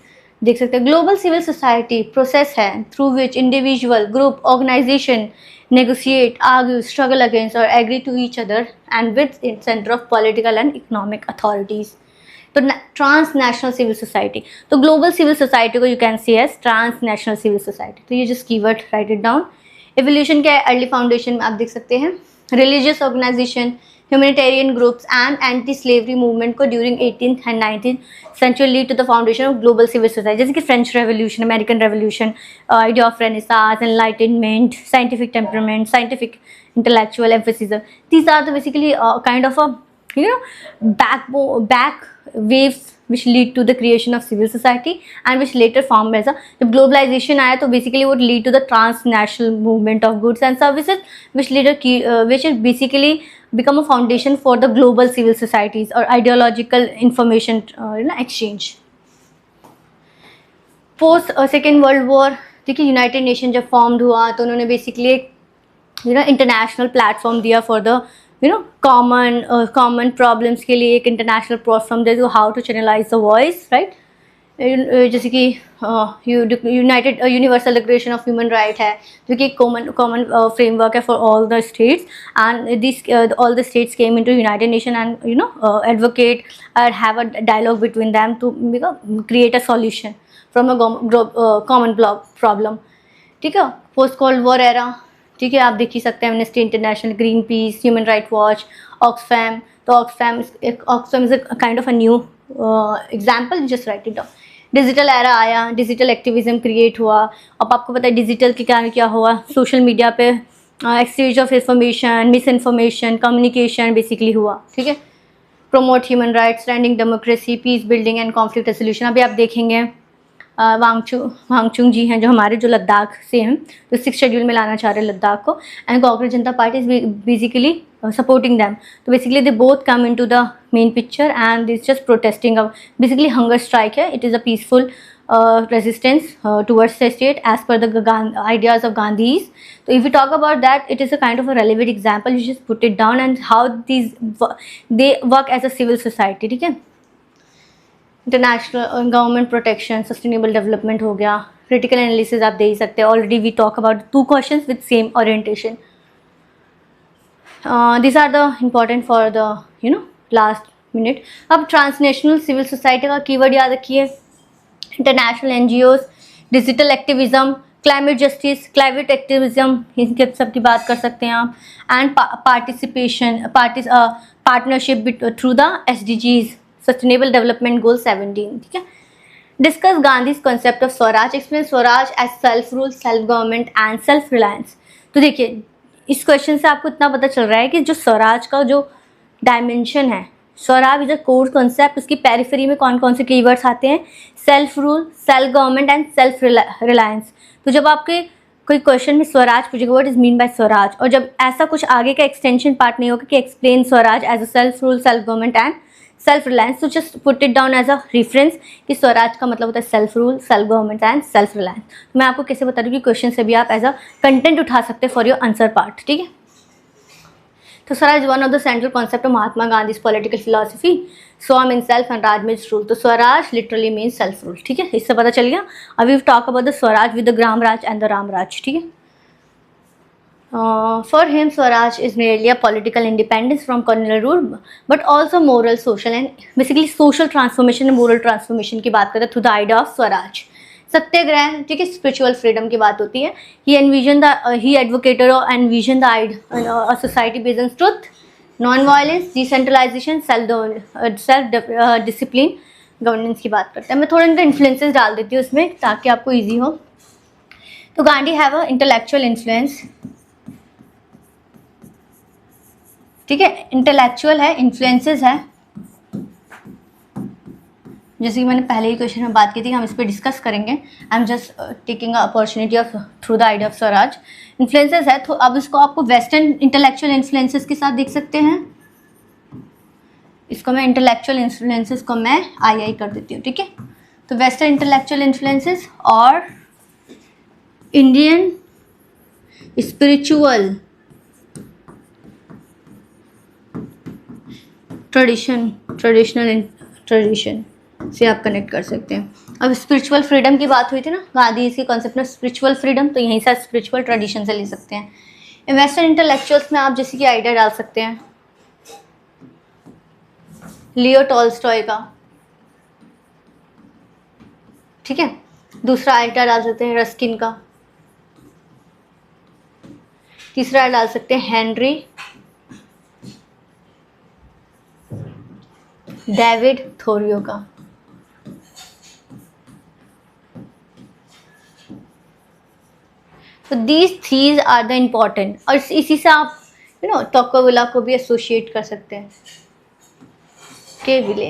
देख सकते हैं ग्लोबल सिविल सोसाइटी प्रोसेस है through which individual group organisation negotiate, argue, struggle against or agree to each other and with its center of political and economic authorities. तो transnational civil society, तो global civil society को you can see as transnational civil society. तो ये just keyword write it down. Evolution क्या है, early foundation में आप देख सकते हैं religious organisation, humanitarian groups and anti slavery movement को during 18th and 19th century lead to the foundation of global civil society. जैसे कि French revolution, American revolution, idea of renaissance, enlightenment, scientific temperament, scientific intellectual emphasis. These are the basically kind of a back waves which lead to the creation of civil society and which later formed as a, जब globalization आया तो basically would lead to the transnational movement of goods and services which later which is basically become a foundation for the global civil societies or ideological information exchange. Post Second World War, देखिए United Nation जब formed हुआ तो उन्होंने basically एक international platform दिया for the common problems के लिए, एक इंटरनेशनल प्लेटफॉर्म दे, how to channelise the voice, right. जैसे कि United Universal declaration of Human Right है जो कि कॉमन फ्रेमवर्क है for all the states and this all the states came into United Nation and advocate and have a dialogue between them to create a solution from a common problem. ठीक है. Post cold war era, ठीक है, आप देख ही सकते हैं Amnesty International, Greenpeace, Human right Watch, Oxfam. तो Oxfam is a kind of a new example, just write it down. Digital era आया, डिजिटल एक्टिविज्म क्रिएट हुआ. अब आपको पता है डिजिटल के कारण क्या हुआ, सोशल मीडिया पे exchange of information, miss information, communication basically हुआ. ठीक है. Promote human rights, standing democracy, piece building and conflict resolution. अभी आप देखेंगे वांगचुंग जी हैं जो हमारे जो लद्दाख से हैं, तो 6th शेड्यूल में लाना चाह रहे हैं लद्दाख को, and Congress Janata Party is basically supporting them. तो basically they both come in to the main picture and this just protesting अब बेसिकली हंगर स्ट्राइक है. It is a peaceful resistance towards the state as per the ideas of Gandhi's. So if we talk about that, it is a kind of a relevant example. You just put it down and how they work as a civil society. ठीक है. International government protection, sustainable development हो गया, critical analysis आप दे ही सकते हैं. Already we talk about 2 questions with same orientation. This are the important for the last minute. अब ट्रांसनेशनल सिविल सोसाइटी का कीवर्ड याद रखिए, international NGOs, digital activism, climate justice, climate activism, इनके सब की बात कर सकते हैं आप, and partnership through the SDGs, sustainable development goal 17. ठीक है. Discuss Gandhi's concept of swaraj, explain swaraj as self rule, self government and self reliance. तो देखिए इस क्वेश्चन से आपको इतना पता चल रहा है कि जो स्वराज का जो डायमेंशन है, Swaraj is a core concept, उसकी पेरिफेरी में कौन कौन से कीवर्ड्स आते हैं, self rule, self government and self reliance. तो जब आपके कोई क्वेश्चन में स्वराज पूछेगा what is mean bye Swaraj, और जब ऐसा कुछ आगे का एक्सटेंशन पार्ट नहीं होगा कि explain swaraj as a self rule, self government and self reliance, तो just put it down as a reference कि स्वराज का मतलब होता है self rule, self government and self reliance. तो मैं आपको कैसे बता दूँ कि क्वेश्चन से भी आप एज अ कंटेंट उठा सकते हैं फॉर योर आंसर पार्ट. ठीक है. तो swaraj one of the central concept of Mahatma Gandhi political philosophy, स्वम in self and raj means rule. तो swaraj literally means self rule. ठीक है, इससे पता चल गया. अभी talk about the swaraj with the gram raj and the Ram raj. ठीक है. For him, Swaraj is merely a political independence from colonial rule, but also moral, social and basically social transformation and moral transformation की बात करते हैं through the idea of Swaraj. सत्याग्रह, ठीक है, spiritual freedom की बात होती है. He advocated or envisioned a society based on truth, non-violence, decentralization, self discipline, governance की बात करते हैं. मैं थोड़े इन्फ्लुएंसेस डाल देती हूँ उसमें ताकि आपको ईजी हो. तो Gandhi have a intellectual influence. ठीक है, इंटेलेक्चुअल है, इन्फ्लुएंसेस है, जैसे कि मैंने पहले ही क्वेश्चन में बात की थी, हम इस पर डिस्कस करेंगे. I am just taking opportunity of through the idea of Swaraj. Influences है, तो अब इसको आपको वेस्टर्न इंटेलेक्चुअल इन्फ्लुएंसेस के साथ देख सकते हैं. इसको मैं इंटेलेक्चुअल इन्फ्लुएंसेस को मैं आई कर देती हूँ. ठीक है. तो वेस्टर्न इंटेलेक्चुअल इन्फ्लुएंसेस और इंडियन स्पिरिचुअल ट्रेडिशन से आप कनेक्ट कर सकते हैं. अब स्पिरिचुअल फ्रीडम की बात हुई थी ना, गांधी इसके कॉन्सेप्ट में स्पिरिचुअल फ्रीडम, तो यहीं से स्पिरिचुअल ट्रेडिशन से ले सकते हैं। वेस्टर्न इंटेलेक्चुअल्स में आप जैसे कि आइडिया डाल सकते हैं लियो टॉल्स्टॉय का, ठीक है। दूसरा आइडिया डाल सकते हैं रस्किन का। तीसरा डाल सकते हैं हेनरी डेविड थोरियो का। तो these threes are the important, और इसी से आप टोकोविला को भी एसोसिएट कर सकते हैं के विले,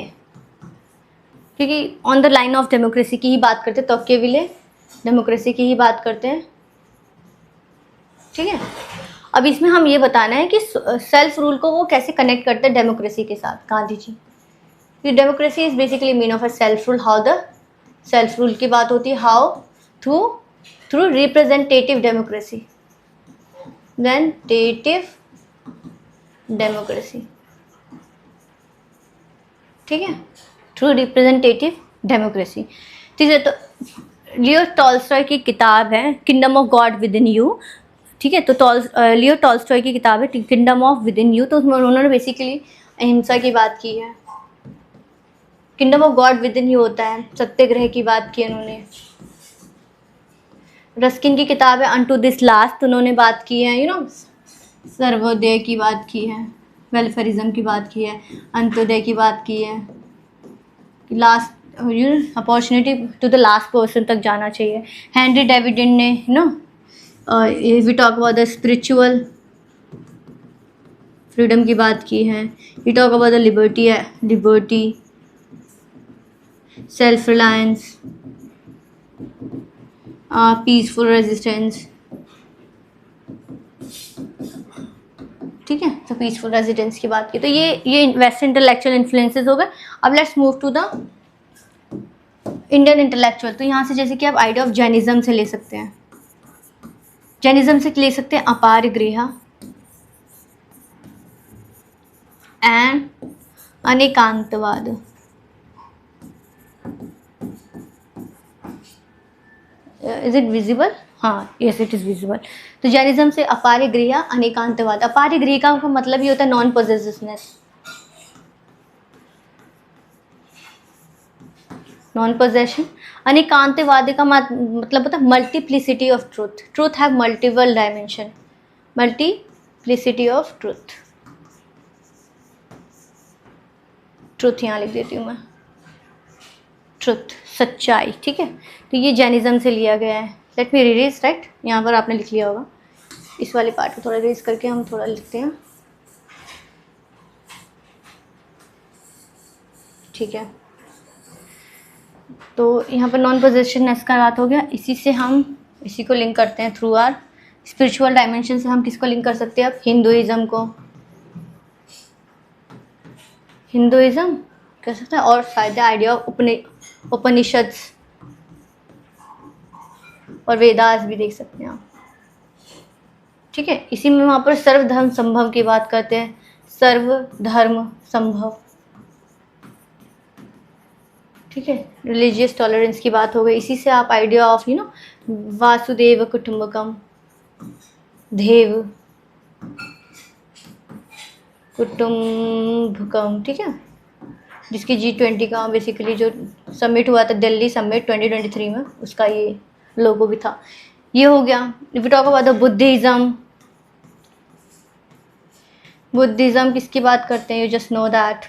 क्योंकि on the line of democracy की ही बात करते हैं, टोकोविले डेमोक्रेसी की ही बात करते हैं, ठीक है। अब इसमें हम ये बताना है कि सेल्फ रूल को वो कैसे कनेक्ट करते हैं डेमोक्रेसी के साथ, Gandhi ji. Democracy is basically mean of a self rule, how the self rule की बात होती है, हाउ थ्रू रिप्रेजेंटेटिव डेमोक्रेसी, ठीक है, थ्रू रिप्रेजेंटेटिव डेमोक्रेसी। ठीक है, तो लियो टॉल्स्टॉय की किताब है kingdom of God with in you, ठीक है। तो लियो टॉल्स्टॉय की किताब है kingdom of with in you, तो उसमें उन्होंने बेसिकली अहिंसा की बात की है। Kingdom of God with in you होता है सत्याग्रह की बात की उन्होंने। रस्किन की किताब है अनटू दिस लास्ट, उन्होंने बात की है सर्वोदय की बात की है, वेलफेयरिज्म की बात की है, अंत्योदय की बात की है, last opportunity to the last person तक जाना चाहिए। हेनरी डेविड ने we talk about the spiritual freedom की बात की है, we talk about the liberty, self reliance, peaceful resistance, ठीक है। तो पीसफुल रेजिडेंस की बात की, तो ये वेस्टर्न इंटेलेक्चुअल इन्फ्लुएंसेस हो गए। अब let's move to the Indian intellectual. तो यहाँ से जैसे कि आप आइडिया ऑफ जैनिज्म से ले सकते हैं, जैनिज्म से ले सकते हैं अपारगृह एंड अनेकांतवाद। Is it visible? हाँ, यस इट इज विजिबल। तो जैनिज्म से अपारगृह अनेकांतवाद, अपारगृह का मतलब ही होता है नॉन पोजेसिवनेस, नॉन पोजेशन। अनेकांतवाद का मतलब होता है multiplicity of truth, truth have multiple dimension, multiplicity of truth, truth यहाँ लिख देती हूँ मैं, ट्रुथ सच्चाई, ठीक है। तो ये जैनिज्म से लिया गया है। लेट मी रीरेज, राइट, यहाँ पर आपने लिख लिया होगा। इस वाले पार्ट को थोड़ा रेज करके हम थोड़ा लिखते हैं, ठीक है। तो यहाँ पर नॉन पोजेशननेस का बात हो गया, इसी से हम इसी को लिंक करते हैं थ्रू आर स्पिरिचुअल डायमेंशन से। हम किसको लिंक कर सकते हैं अब? हिंदुइज्म को, हिंदुइज्म कह सकते हैं, और शायद आइडिया ऑफ उपनिषद और वेदास भी देख सकते हैं आप, ठीक है। इसी में वहाँ पर सर्वधर्म संभव की बात करते हैं, सर्वधर्म संभव, ठीक है। रिलीजियस टॉलरेंस की बात हो गई, इसी से आप आइडिया ऑफ वासुदेव कुटुंबकम, देव कुटुंबकम, ठीक है, जिसकी G20 का बेसिकली जो समिट हुआ था दिल्ली समिट 2023 में, उसका ये लोगो भी था। ये हो गया। If you talk about the Buddhism, Buddhism किसकी बात करते हैं? You just know that,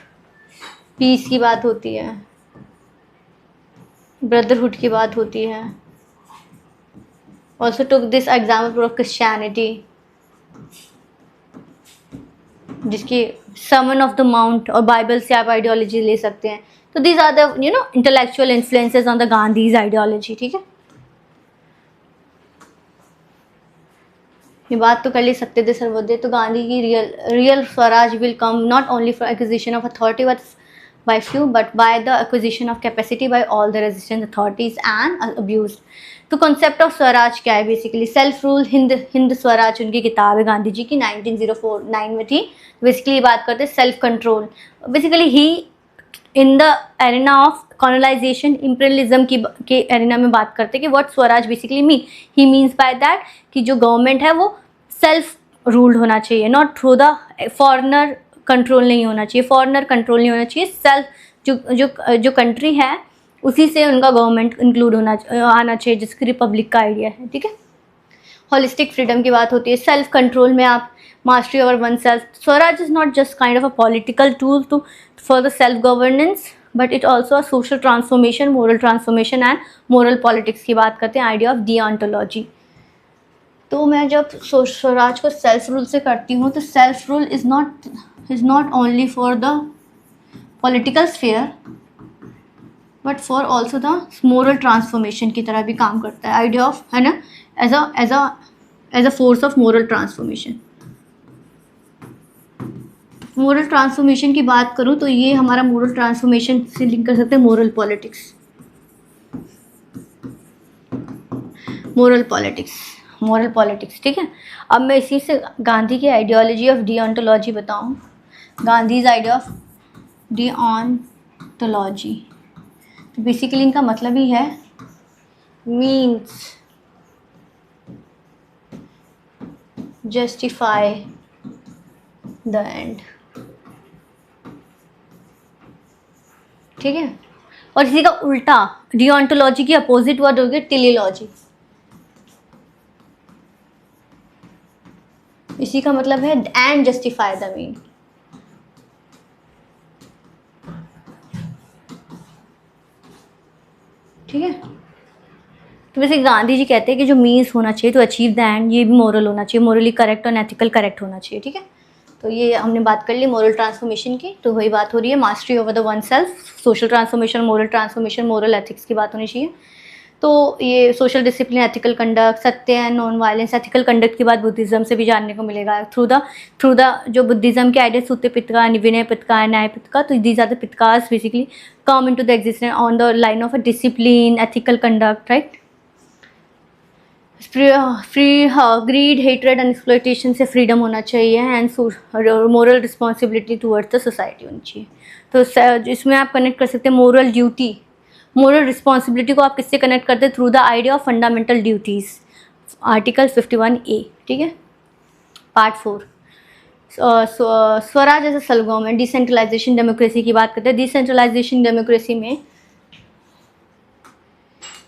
peace की बात होती है, ब्रदरहुड की बात होती है। Also took this example of Christianity, जिसकी सर्मन ऑफ द माउंट और बाइबल से आप आइडियोलॉजी ले सकते हैं। तो these are the intellectual influences on the Gandhi's ideology, ठीक है। ये बात तो कर ली सत्य सर्वोदय। तो गांधी की real Swaraj will come not only for acquisition of authority but by few, but by the acquisition of capacity by all the resistant authorities and abused। तो कॉन्सेप्ट ऑफ स्वराज क्या है? Basically self rule, Hind Swaraj उनकी किताब है गांधी जी की, 1909 में थी। बेसिकली बात करते हैं self control. Basically he in the arena of colonisation imperialism के एरिना में बात करते हैं कि what swaraj basically mean, he means by that कि जो गवर्नमेंट है वो सेल्फ रूल्ड होना चाहिए, not through the foreigner control नहीं होना चाहिए, फॉरेनर कंट्रोल नहीं होना चाहिए, सेल्फ जो कंट्री है उसी से उनका गवर्नमेंट इंक्लूड आना चाहिए, जिसकी रिपब्लिक का आइडिया है, ठीक है। होलिस्टिक फ्रीडम की बात होती है, सेल्फ कंट्रोल में आप mastery over one self. Swaraj is not just kind of a political tool to for the self governance, but it also a social transformation, moral transformation and moral politics की बात करते हैं, आइडिया ऑफ डिओंटोलॉजी। तो मैं जब स्वराज को सेल्फ रूल से करती हूँ तो self rule is not only for the political sphere but for also the moral transformation की तरह भी काम करता है, आइडिया ऑफ, है ना, as a force of moral transformation. Moral transformation की बात करूँ तो ये हमारा मोरल ट्रांसफॉर्मेशन से लिंक कर सकते हैं मोरल पॉलिटिक्स, मोरल पॉलिटिक्स, ठीक है। अब मैं इसी से गांधी की आइडियोलॉजी ऑफ डिओंटोलॉजी बताऊँ, गांधीज आइडिया ऑफ डिओंटोलॉजी, तो बेसिकली इनका मतलब ही है मीन्स जस्टिफाई द एंड, ठीक है। और इसी का उल्टा डिओंटोलॉजी की अपोजिट वर्ड हो गया टेलीलॉजी, इसी का मतलब है एंड जस्टिफाई द मीन, ठीक है। तो वैसे गांधी जी कहते हैं कि जो मीन्स होना चाहिए तो अचीव द एंड, ये भी मोरल होना चाहिए, मोरली करेक्ट और एथिकल करेक्ट होना चाहिए, ठीक है। तो ये हमने बात कर ली मोरल ट्रांसफॉर्मेशन की, तो वही बात हो रही है mastery over the one self, social transformation, moral transformation, moral ethics की बात होनी चाहिए। तो ये सोशल डिसिप्लिन, एथिकल कंडक्ट, सत्य and non violence, ethical conduct की बात बुद्धिज़्म से भी जानने को मिलेगा थ्रू द जो बुद्धिज़्म के आइडिया सूत्य पिटका, विनय पिटका, न्याय पिटका, तो these are the Pitakas basically come into the existence on the line of a discipline, ethical conduct, right. Free greed, hatred and exploitation से फ्रीडम होना चाहिए and moral responsibility towards the society होनी चाहिए। तो इसमें आप कनेक्ट कर सकते हैं मोरल ड्यूटी, मोरल रिस्पॉन्सिबिलिटी को आप किससे कनेक्ट करते हैं, through the idea of fundamental duties, article 51A, ठीक है। Part 4 swaraj as a self government, decentralisation democracy की बात करते हैं। डिसेंट्रलाइजेशन डेमोक्रेसी में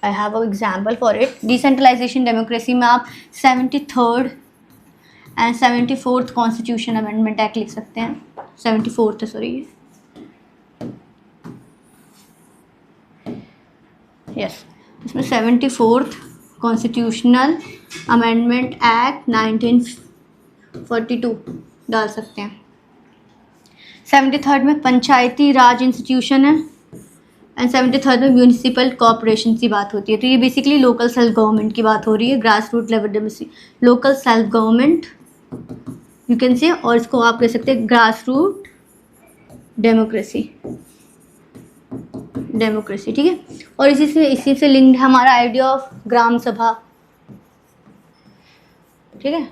I have a example for it. Decentralisation democracy में आप 73rd and 74th constitution amendment act लिख सकते हैं, 74th सॉरी, यस, इसमें 74th कॉन्स्टिट्यूशनल अमेंडमेंट एक्ट 1942 डाल सकते हैं। 73rd में पंचायती राज इंस्टीट्यूशन है एंड 73rd में म्यूनिसिपल कॉर्पोरेशन की बात होती है। तो ये बेसिकली लोकल सेल्फ गवर्नमेंट की बात हो रही है, grass root level democracy, local self government you can say, और इसको आप कह सकते हैं ग्रास रूट डेमोक्रेसी, ठीक है। और इसी से लिंक्ड है हमारा आइडिया ऑफ ग्राम सभा, ठीक है।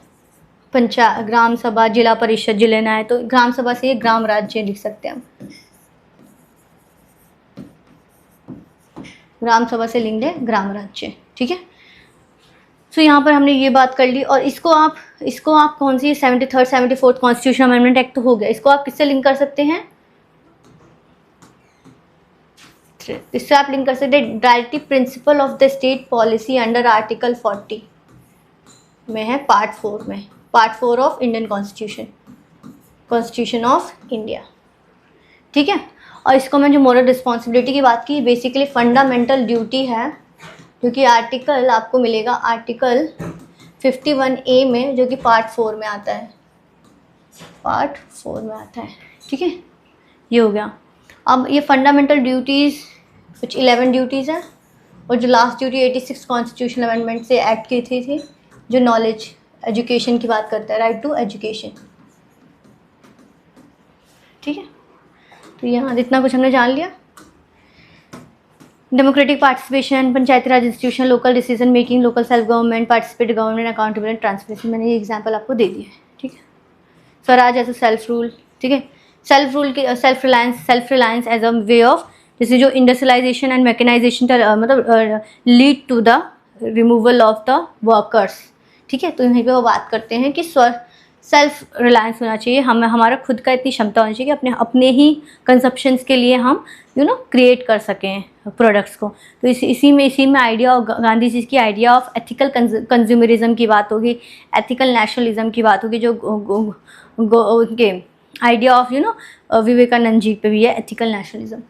ग्राम सभा, जिला परिषद जो लेना है तो ग्राम सभा से ये ग्राम राज्य लिख सकते हैं हम, ग्राम सभा से लिंक्ड है ग्राम राज्य, ठीक है। सो यहाँ पर हमने ये बात कर ली, और इसको आप कौन सी 73rd 74th constitution amendment act तो हो गया, इसको आप किससे लिंक कर सकते हैं, इससे आप लिंक कर सकते हैं directive principle of the state policy under article 40 में है, part 4 of Indian constitution of India, ठीक है। और इसको मैं जो मोरल रिस्पॉन्सिबिलिटी की बात की, बेसिकली फंडामेंटल ड्यूटी है, क्योंकि आर्टिकल आपको मिलेगा आर्टिकल 51A में, जो कि पार्ट 4 में आता है, ठीक है। ये हो गया। अब ये फंडामेंटल ड्यूटीज़ कुछ 11 ड्यूटीज़ हैं, और जो लास्ट ड्यूटी 86 कॉन्स्टिट्यूशन अमेंडमेंट से एक्ट की थी जो नॉलेज एजुकेशन की बात करता है, राइट टू एजुकेशन, ठीक है। तो यहाँ इतना कुछ हमने जान लिया। Democratic participation, panchayati raj institution, local decision making, local self government, participative government, accountability, transparency, मैंने ये एग्जाम्पल आपको दे दिया है, ठीक है। Swaraj as a self rule, ठीक है। Self reliance as a way of, जैसे जो इंडस्ट्रियलाइजेशन एंड मैकेनाइजेशन का मतलब lead to the removal of the workers, ठीक है। तो यहीं पे वो बात करते हैं कि सेल्फ रिलायंस होना चाहिए, हमें हमारा खुद का इतनी क्षमता होनी चाहिए कि अपने ही कंजप्शंस के लिए हम क्रिएट कर सकें प्रोडक्ट्स को। तो इसी में आइडिया, गांधी जी की आइडिया ऑफ एथिकल कंज्यूमरिज्म की बात होगी, एथिकल नेशनलिज्म की बात होगी, जो उनके आइडिया ऑफ विवेकानंद जी पे भी है ethical nationalism.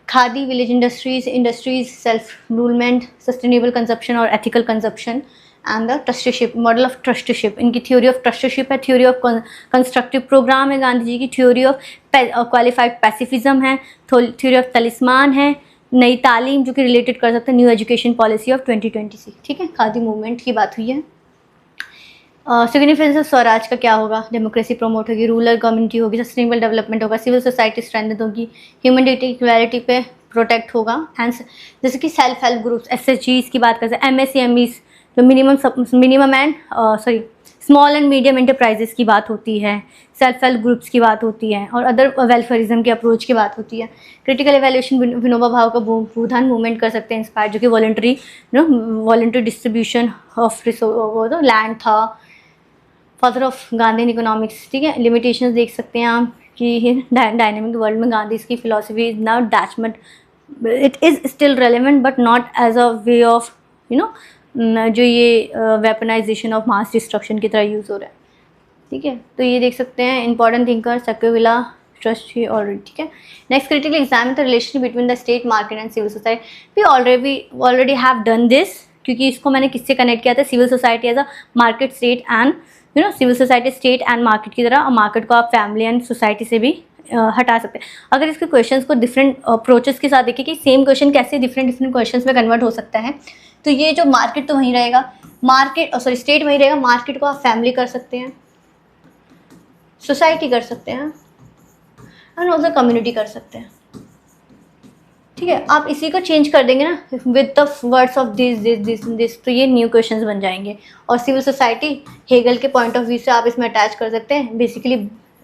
Khadi, village industries, self rulement, sustainable consumption और ethical consumption and the trusteeship, model of trusteeship. इनकी थ्योरी ऑफ ट्रस्टीशिप है, थ्योरी ऑफ कंस्ट्रक्टिव प्रोग्राम है गांधी जी की, थ्योरी ऑफ क्वालिफाइड पैसिफिज्म है, थ्योरी ऑफ तलिस्मान है, नई तालीम जो कि रिलेटेड कर सकते हैं न्यू एजुकेशन पॉलिसी ऑफ 2026, ठीक है। खादी मूवमेंट की बात हुई है। सिग्निफिकेंस ऑफ स्वराज का क्या होगा, डेमोक्रेसी प्रमोट होगी, रूरल कम्युनिटी होगी, सस्टेनेबल डेवलपमेंट होगा, सिविल सोसाइटी स्ट्रेंथ होगी, ह्यूमन डिग्निटी इक्वालिटी पे प्रोटेक्ट होगा, एंड जैसे कि सेल्फ हेल्प ग्रुप्स, SHGs की बात करते हैं, MSMEs जो minimum and small and medium enterprises की बात होती है, सेल्फ हेल्प ग्रुप्स की बात होती है, और अदर वेलफेयरिज्म के अप्रोच की बात होती है। क्रिटिकल इवैल्यूएशन, विनोबा भावे का भूदान मूवमेंट कर सकते हैं इंस्पायर, जो कि वॉलंटरी डिस्ट्रीब्यूशन ऑफ लैंड था, फादर ऑफ गांधी इकोनॉमिक्स, ठीक है। लिमिटेशंस देख सकते हैं आप कि डायनेमिक वर्ल्ड में गांधी की philosophy is not that, it is still relevant but not as a way of जो ये वेपनाइजेशन ऑफ मास डिस्ट्रक्शन की तरह यूज़ हो रहा है, ठीक है। तो ये देख सकते हैं इंपॉर्टेंट थिंकर सक्विला ट्रस्ट ही ऑलरेडी, ठीक है। Next, critically examine the relation between the state, market and civil society. We already have done this, क्योंकि इसको मैंने किससे कनेक्ट किया था, civil society as a market, state and civil society state and market की तरह, और मार्केट को आप फैमिली एंड सोसाइटी से भी हटा सकते हैं। अगर इसके क्वेश्चंस को डिफरेंट अप्रोचेस के साथ देखिए कि सेम क्वेश्चन कैसे डिफरेंट क्वेश्चंस में कन्वर्ट हो सकता है, तो ये जो मार्केट तो वहीं रहेगा, स्टेट वहीं रहेगा, मार्केट को आप फैमिली कर सकते हैं, सोसाइटी कर सकते हैं, एंड ऑल्सो कम्युनिटी कर सकते हैं, ठीक है। आप इसी को चेंज कर देंगे ना with the words of this, तो ये न्यू क्वेश्चंस बन जाएंगे। और सिविल सोसाइटी हेगल के पॉइंट ऑफ व्यू से आप इसमें अटैच कर सकते हैं, बेसिकली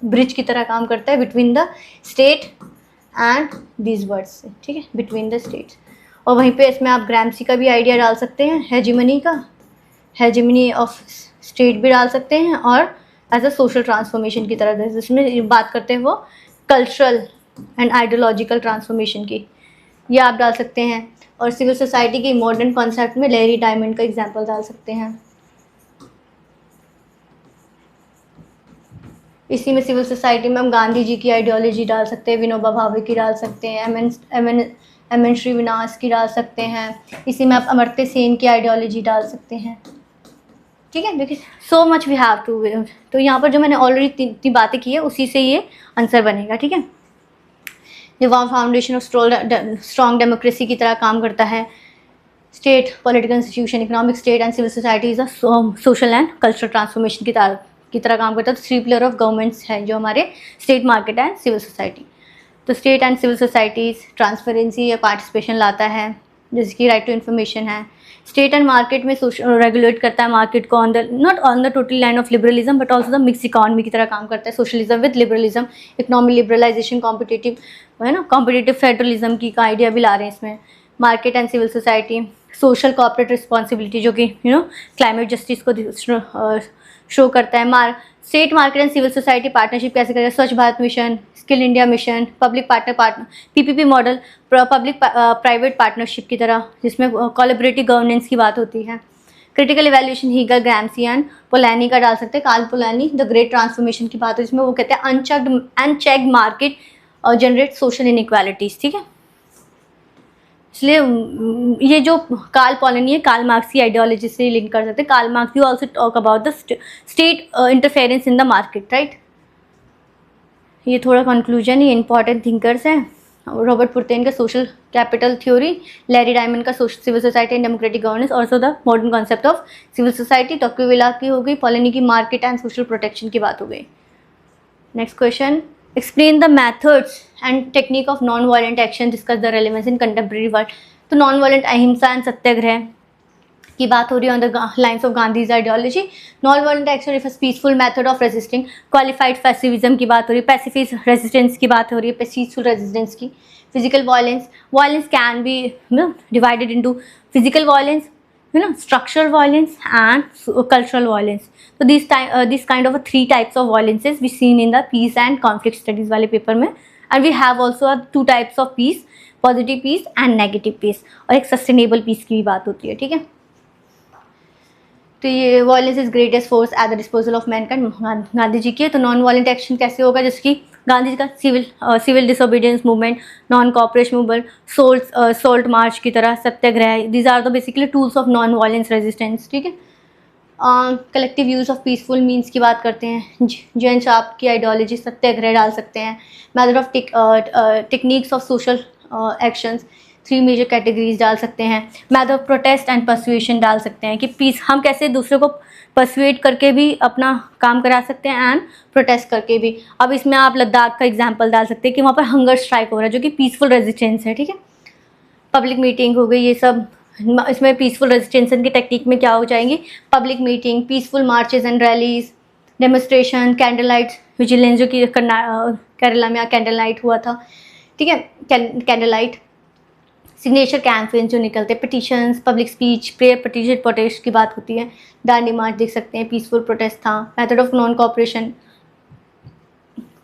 ब्रिज की तरह काम करता है between the state and these words से, ठीक है, बिटवीन द स्टेट्स। और वहीं पे इसमें आप ग्रामसी का भी आइडिया डाल सकते हैं, हेजिमनी ऑफ स्टेट भी डाल सकते हैं, और एज अ सोशल ट्रांसफॉर्मेशन की तरह, जिसमें बात करते हैं वो कल्चरल एंड आइडियोलॉजिकल ट्रांसफॉर्मेशन की, ये आप डाल सकते हैं। और सिविल सोसाइटी की मॉडर्न कॉन्सेप्ट में लैरी डायमंड का एग्जांपल डाल सकते हैं। इसी में सिविल सोसाइटी में हम गांधी जी की आइडियोलॉजी डाल सकते हैं, विनोबा भावे की डाल सकते हैं, एम एन श्रीनिवास की डाल सकते हैं। इसी में आप अमर्त्य सेन की आइडियोलॉजी डाल सकते हैं, ठीक है। देखिए so much we have to, तो यहाँ पर जो मैंने ऑलरेडी तीन बातें की है उसी से ये आंसर बनेगा, ठीक है। ये फाउंडेशन ऑफ स्ट्रॉन्ग डेमोक्रेसी की तरह काम करता है। State, political institution, economic state and civil society is a social and cultural transformation की तरह काम करता है। तो 3 पिलर ऑफ गवर्नमेंट्स है जो हमारे state, market and civil society. तो state and civil societies transparency या पार्टिसिपेशन लाता है, जैसे कि राइट टू इन्फॉर्मेशन है। स्टेट एंड मार्केट में रेगुलेट करता है मार्केट को not on the total line of liberalism but also the mix economy की तरह काम करता है। Socialism with liberalism, economy liberalisation, competitive है ना, कॉम्पिटिटिव फेडरलिज्म की का आइडिया भी ला रहे हैं इसमें। Market and civil society, social corporate responsibility जो कि क्लाइमेट जस्टिस को शो करता है। State, market and civil society partnership कैसे करें, Swachh Bharat mission, skill India mission, public partner PPP model, public private partnership की तरह, जिसमें कोलैबोरेटिव गवर्नेंस की बात होती है। Critical evaluation Hegel, Gramsci and Polanyi का डाल सकते हैं। Karl Polanyi the great transformation की बात है, जिसमें वो कहते हैं अनचेक्ड मार्केट और जनरेट सोशल इनइक्वालिटीज़, ठीक है। इसलिए ये जो कार्ल पोलानी है, कार्ल मार्क्स की आइडियोलॉजी से लिंक कर सकते हैं। Karl Marx you also talk about the state interference in the market, right. ये थोड़ा कंक्लूजन, ये इंपॉर्टेंट थिंकर्स हैं। रॉबर्ट पुर्तेन का social capital theory, Larry Diamond का civil society and democratic governance, also the modern concept of civil society, Tocqueville की हो गई, पोलानी की मार्केट एंड सोशल प्रोटेक्शन की बात हो गई। Next question, explain the methods and technique of non violent action, discuss the relevance in contemporary world. तो non violent ahimsa and satyagraha की बात हो रही है on the lines of Gandhi's ideology. Non violent action refers peaceful method of resisting. Qualified pacifism की बात हो रही है, पैसिफिक रेजिस्टेंस की बात हो रही है, पीसफुल रेजिस्टेंस की। Physical violence, violence can be divided into physical violence, structural violence and cultural violence. So this kind of 3 types of violences we seen in the peace and conflict studies वाले paper में, and we have also 2 types of peace, positive peace and negative peace, और एक sustainable peace की भी बात होती है, ठीक है। तो ये violence is greatest force at the disposal of mankind Gandhi ji की है। तो नॉन वायलेंट एक्शन कैसे होगा, जिसकी गांधी जी का civil disobedience movement, non cooperation movement, salt march की तरह satyagraha, these are the basically tools of non violence resistance, ठीक है। Collective use of peaceful means की बात करते हैं, जैन शाप की आइडियोलॉजी सत्याग्रह डाल सकते हैं। Method of techniques of social actions, 3 major categories डाल सकते हैं। Method of protest and persuasion डाल सकते हैं कि पीस हम कैसे दूसरे को परसुएट करके भी अपना काम करा सकते हैं एंड प्रोटेस्ट करके भी। अब इसमें आप लद्दाख का एग्जांपल डाल सकते हैं कि वहाँ पर हंगर स्ट्राइक हो रहा है जो कि पीसफुल रेजिस्टेंस है, ठीक है। पब्लिक मीटिंग हो गई, ये सब इसमें पीसफुल रेजिस्टेंस की टेक्निक में क्या हो जाएंगी, public meeting, peaceful marches and rallies, demonstration, candle light vigilance जो कि केरला में कैंडल लाइट हुआ था, ठीक है, कैंडल लाइट, सिग्नेचर कैंपेन जो निकलते हैं, petitions, public speech, prayer, petition, protest की बात होती है। दांडी मार्च देख सकते हैं, पीसफुल प्रोटेस्ट था। Method of non cooperation,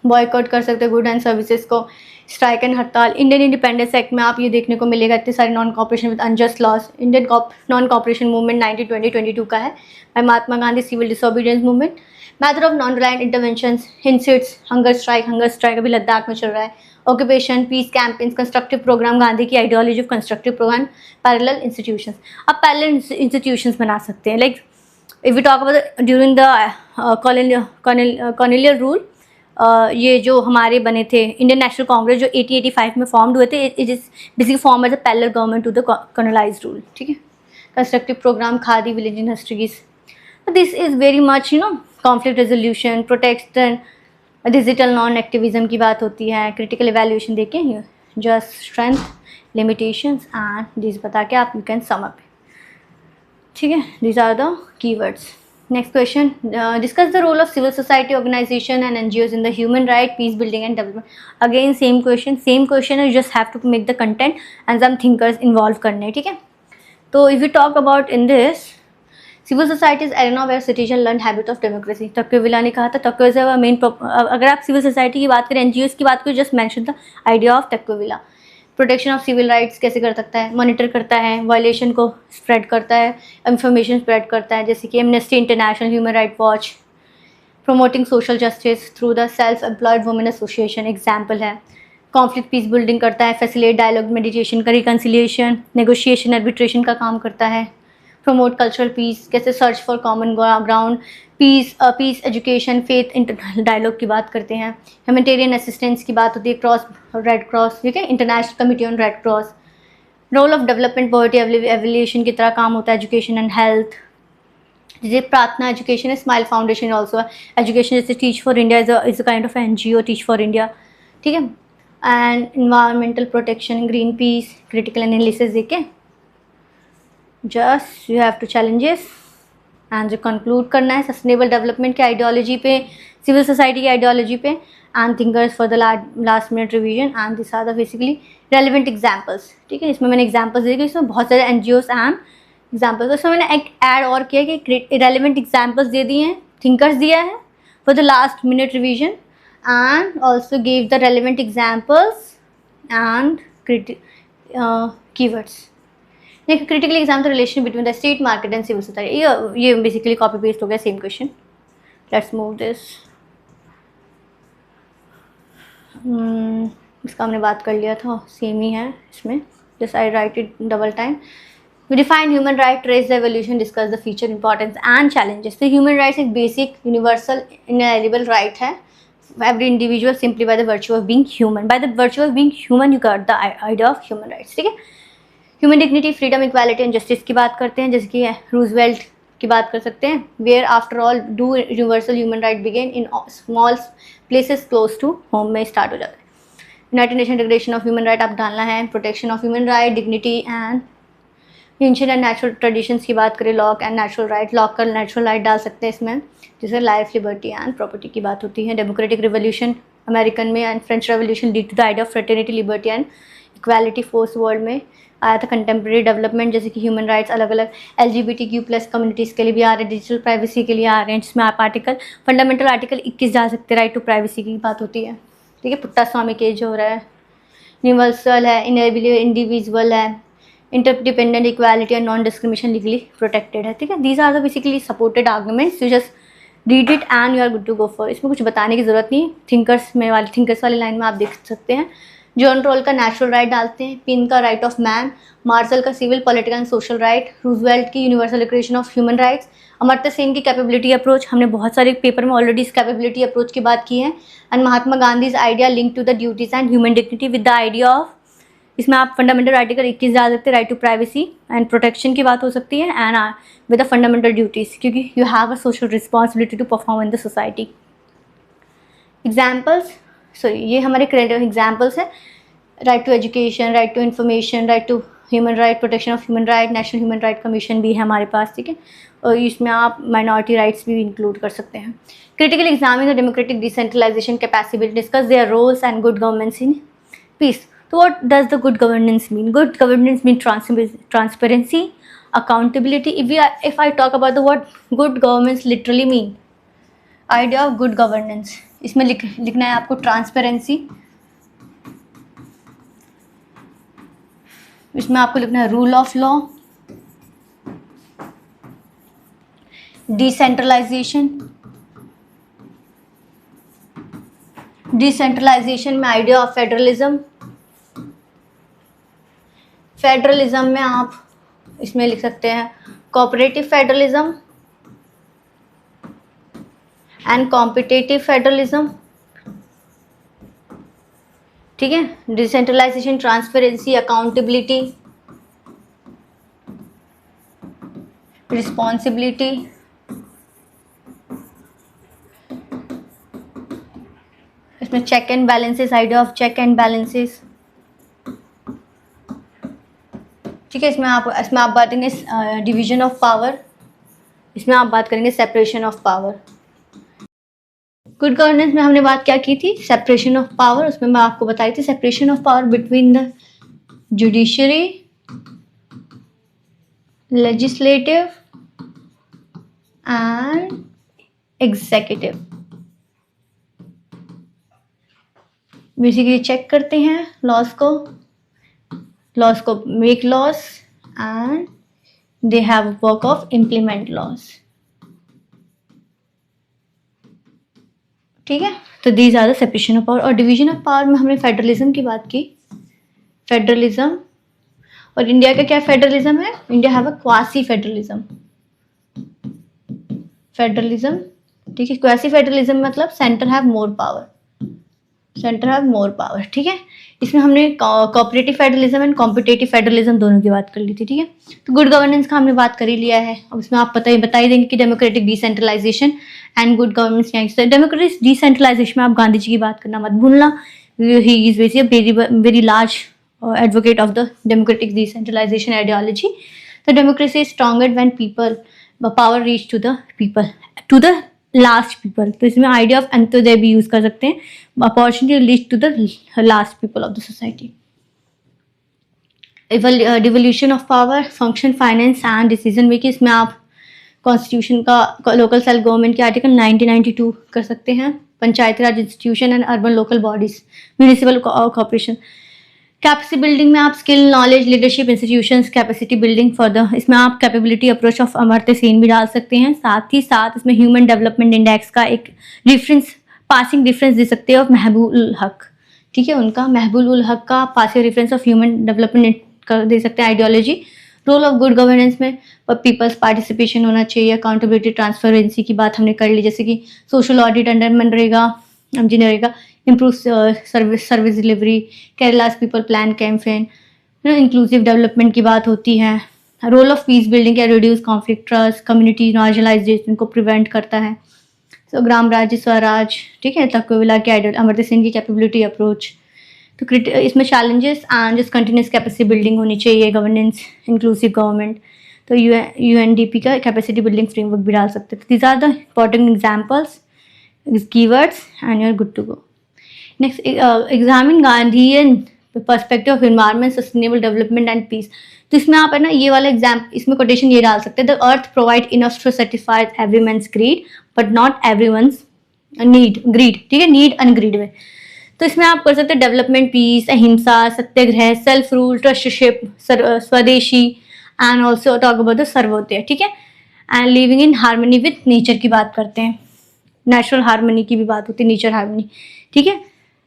boycott कर सकते हैं गुड एंड सर्विसेज को। स्ट्राइक एंड हड़ताल, इंडियन इंडिपेंडेंस एक्ट में आप ये देखने को मिलेगा इतने सारे non cooperation with unjust laws. Indian non cooperation movement 1920-22 का है, by Mahatma Gandhi, civil disobedience movement. Method of non reliant intervention, हिंसिट्स, हंगर स्ट्राइक अभी लद्दाख में चल रहा है। Occupation, peace campaigns, constructive programme, Gandhi की ideology of constructive programme, parallel institutions. अब पैरेलल इंस्टीट्यूशंस बना सकते हैं, like if you talk about during the colonial rule, ये जो हमारे बने थे इंडियन नेशनल कांग्रेस जो 1885 में फॉर्म्ड हुए थे, it is basically form as a parallel government to the colonised rule, ठीक है। Constructive programme, khadi, village industries, this is very much conflict resolution, protection, digital non activism की बात होती है। क्रिटिकल इवैल्यूएशन देखें, just strength, limitations and this बता के आप यू कैन सम अप, ठीक है। This are the keywords. Next question, discuss the role of civil society organisation and NGOs in the human right, peace building and development. Again same question, you just have to make the content and some thinkers involve करने, ठीक है। तो if you talk about in this, civil society is arena where citizen learn habit of democracy. Tocqueville ने कहा था, टॉक्योविला main, अगर आप civil society की बात करें, एनजीओज की बात करें, just mention the idea of Tocqueville. Protection of civil rights कैसे कर सकता है, मॉनिटर करता है, वायलेशन को स्प्रेड करता है, इंफॉर्मेशन स्प्रेड करता है, जैसे कि Amnesty International, human right watch. Promoting social justice through the self employed women association example है। कॉन्फ्लिक्ट पीस बिल्डिंग करता है, फैसिलिटेट डायलॉग, मेडिटेशन का, रिकन्सिलिएशन, नेगोशिएशन, आर्बिट्रेशन का काम करता है। प्रमोट कल्चरल पीस, कैसे search for common ground, peace education, faith dialogue की बात करते हैं। ह्यूमैनिटेरियन असिस्टेंस की बात होती है, रेड क्रॉस, ठीक है, international committee on Red Cross. Role of development, poverty alleviation की तरह काम होता है, एजुकेशन एंड हेल्थ। जैसे प्रार्थना एजुकेशन है, स्माइल फाउंडेशन ऑल्सो एजुकेशन, जैसे Teach for India is a kind of NGO, Teach for India, ठीक है। And environmental protection, Greenpeace, critical analysis देके just you have to challenges and जो conclude करना है sustainable development की ideology पे, civil society की आइडियोलॉजी पे, and thinkers for the last minute revision, and this are the basically relevant examples, ठीक है। इसमें मैंने एग्जाम्पल्स दिए, इसमें बहुत सारे एनजीओस एंड एग्जाम्पल्स, उसमें मैंने एक ऐड और किया कि रेलिवेंट एग्जाम्पल्स दे दिए हैं, थिंकर्स दिया है for the last minute revision, and also give the relevant examples and keywords. Critical exam the relation between the state market and civil society, ये बेसिकली कॉपी पेस्ट हो गया same question. Let's move this, इसका हमने बात कर लिया था, same ही है इसमें, just I right it double time. We define human right, trace the evolution, discuss the feature, importance and challenges. So human rights एक basic, universal, inalienable right है. Every individual simply by the virtue of being human. By the virtue of being human, you got the idea of human rights. ठीक है. Human dignity, freedom, equality and justice की बात करते हैं, जैसे कि Roosevelt की बात कर सकते हैं. Where after all do universal human right begin in small places close to home में start हो जाता है. United Nations Declaration of Human Right आप डालना है. Protection of human right, dignity and ancient and natural traditions की बात करें, lock and natural right, lock का नेचुरल राइट डाल सकते हैं इसमें, जैसे लाइफ, लिबर्टी एंड प्रॉपर्टी की बात होती है। डेमोक्रेटिक रिवोल्यूशन अमेरिकन में and French revolution lead to the idea of fraternity, liberty and equality force world में आया था। कंटेम्प्रेरी डेवलपमेंट जैसे कि ह्यूमन राइट्स अलग अलग LGBTQ+ कम्युनिटीज़ के लिए भी आ रहे हैं, डिजिटल प्राइवेसी के लिए आ रहे हैं, जिसमें आप आर्टिकल फंडामेंटल आर्टिकल 21 डाल सकते हैं, राइट टू प्राइवेसी की बात होती है। ठीक है, पुट्टा स्वामी केज हो रहा है, यूनिवर्सल है, इंडिविजुअल है, interdependent, equality and non discrimination legally protected है। ठीक है, these are the basically supported arguments, you just read it and you are good to go for. इसमें कुछ बताने की जरूरत नहीं। थिंकर्स वाली लाइन में आप देख सकते हैं, जॉन रोल का नेचुरल राइट डालते हैं, पिन का राइट ऑफ मैन, मार्शल का civil, political and social right, Roosevelt की universal declaration of human rights, Amartya Sen की कैपेबिलिटी अप्रोच, हमने बहुत सारे पेपर में ऑलरेडी इस कैपेबिलिटी अप्रोच की बात की है, and Mahatma Gandhi idea link to the duties and human dignity with the idea of, इसमें आप फंडामेंटल आर्टिकल 21 डाल सकते हैं, right to privacy and protection की बात हो सकती है, and with the fundamental duties, क्योंकि you have a social responsibility to perform in the society. Examples, sorry ये हमारे क्रेडिट एग्जाम्पल्स है, right to education, right to information, right to human right, protection of Human right, national human right commission भी है हमारे पास। ठीक है, और इसमें आप माइनॉरिटी राइट्स भी इंक्लूड कर सकते हैं। Critical examine the democratic decentralisation capacity, discuss their roles and good governance in peace. तो what does the good governance mean? Good governance mean transparency, accountability. If I talk about the what good governance literally mean, idea of good governance, इसमें लिखना है आपको transparency, इसमें आपको लिखना है rule of law, decentralisation, decentralisation में idea of federalism, federalism में आप इसमें लिख सकते हैं cooperative federalism and competitive federalism. ठीक है, डिसेंट्रलाइजेशन, ट्रांसपेरेंसी, अकाउंटेबिलिटी, रिस्पॉन्सिबिलिटी, इसमें check and balances, idea of check and balances. ठीक है, इसमें आप बात करेंगे डिवीजन ऑफ पावर, इसमें आप बात करेंगे separation of power. Good governance में हमने बात क्या की थी? Separation of power. उसमें मैं आपको बताई थी separation of power between the judiciary, legislative and executive. Basically check करते हैं लॉज को make laws and they have work of implement laws. ठीक है, तो these are the separation of power. और डिवीजन ऑफ पावर में हमने फेडरलिज्म की बात की, फेडरलिज्म। और इंडिया का क्या फेडरलिज्म है? India have a quasi federalism, federalism. ठीक है, क्वासी फेडरलिज्म मतलब centre have more power, centre have more power. ठीक है, इसमें हमने cooperative federalism and competitive federalism दोनों की बात कर ली थी। ठीक है, तो गुड गवर्नेंस का हमने बात कर ही लिया है। अब इसमें आप बता ही देंगे कि democratic decentralisation and good governance क्या है। डेमोक्रेटिक डिसेंट्रलाइजेशन में आप गांधी जी की बात करना मत भूलना, he is very large advocate of the democratic decentralisation ideology. The democracy is stronger when people power reach to the people, to the last people. तो इसमें आइडिया ऑफ अंत्योदय भी यूज कर सकते हैं, opportunity reach to the last people of the society. Devolution of power, function, finance and decision making. इसमें आप constitution का local self government के आर्टिकल 1992 कर सकते हैं, panchayati raj institution and urban local bodies, municipal corporation. Capacity building में आप skill, knowledge, leadership institutions, capacity building for the, इसमें आप capability approach of Amartya Sen भी डाल सकते हैं। साथ ही साथ इसमें ह्यूमन डेवलपमेंट इंडेक्स का एक रेफरेंस, पासिंग रेफरेंस दे सकते हैं ऑफ महबूब उल हक। ठीक है, उनका महबूब उल हक का passing reference of human development का दे सकते हैं ideology. Role of good governance में पीपल्स पार्टिसिपेशन होना चाहिए, अकाउंटेबिलिटी, ट्रांसपेरेंसी की बात हमने कर ली, जैसे कि social audit under MNREGA, MGNREGA, improve service delivery, Kerala's people plan campaign, inclusive development की बात होती है। रोल ऑफ पीस बिल्डिंग या reduce conflict, trust, community marginalisation को प्रिवेंट करता है। सो ग्राम राज्य स्वराज, ठीक है, तक्षशिला के आइडियल, अमर्त्य सेन की कैपेबिलिटी अप्रोच, तो इसमें challenges and just continuous capacity building होनी चाहिए, गवर्नेंस, इंक्लूसिव गवर्नमेंट, तो UNDP का कैपेसिटी बिल्डिंग फ्रेमवर्क भी डाल सकते थे. These are the important examples, keywords, and you're good to go. Next, examine Gandhian perspective of environment, sustainable development and peace. तो इसमें आप है ना ये वाला इसमें कोटेशन ये डाल सकते हैं, the earth provide enough to satisfy every man's greed but not everyone's need greed. ठीक है, नीड एंड ग्रीड में. तो इसमें आप कर सकते हैं डेवलपमेंट, पीस, अहिंसा, सत्याग्रह, सेल्फ रूल, ट्रस्टशिप, स्वदेशी, and also talk about the Sarvodaya. ठीक है, and living in harmony with nature की बात करते हैं, नेचुरल हार्मनी की भी बात होती है, नेचर हार्मनी. ठीक है,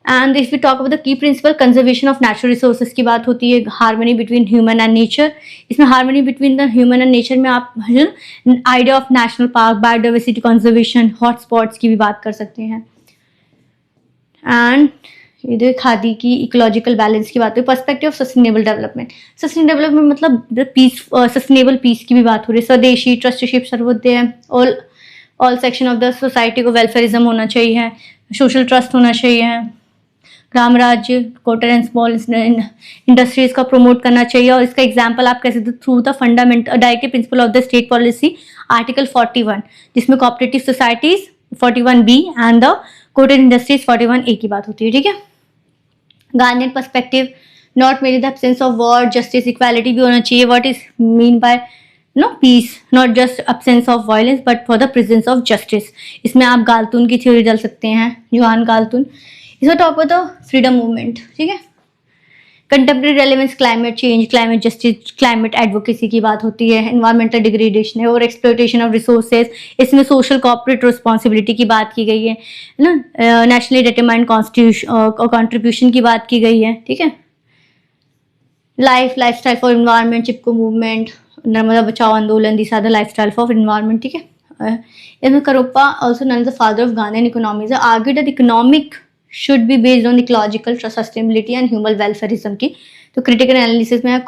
and if we talk about the key principle, conservation of natural resources की बात होती है, harmony between human and nature. इसमें harmony between the human and nature में आप idea of national park, biodiversity conservation, hotspots की भी बात कर सकते हैं. एंड इधर खादी की इकोलॉजिकल बैलेंस की बात हुई, perspective of sustainable development. Sustainable development मतलब द पीस, सस्टेनेबल पीस की भी बात हो रही है, स्वदेशी, ट्रस्टशिप, Sarvodaya, all section of the society को वेलफेयरिज्म होना चाहिए, सोशल ट्रस्ट होना चाहिए, ग्राम राज्य, कोटर एंड स्मॉल इंडस्ट्रीज का प्रमोट करना चाहिए. और इसका एग्जांपल आप कह सकते through the fundamental directive principle of the state policy, article 41, जिसमें cooperative societies 41B and the coater industries 41A की बात होती है. ठीक है, Garnier perspective, not merely the absence of war, justice, equality भी होना चाहिए. What is mean by peace, not just absence of violence but for the presence of justice. इसमें आप गाल्टून की थ्योरी डाल सकते हैं, जोहान गाल्टून. इसमें talk about the freedom movement. ठीक है, contemporary relevance, climate change, climate justice, climate advocacy की बात होती है, एनवायरमेंटल डिग्रेडेशन है और एक्सप्लॉयटेशन ऑफ रिसोर्सेज. इसमें सोशल कॉर्पोरेट रिस्पॉन्सिबिलिटी की बात की गई है ना, नेशनली डिटरमाइंड कॉन्ट्रीब्यूशन की बात की गई है. ठीक है, lifestyle for environment, Chipko movement, Narmada Bachao Andolan, this are the lifestyle for environment. ठीक है, इसमें Kumarappa also known as the father of Gandhian economies, argued that economic should be based on ecological sustainability and human welfarism की. तो क्रिटिकल एनालिसिस में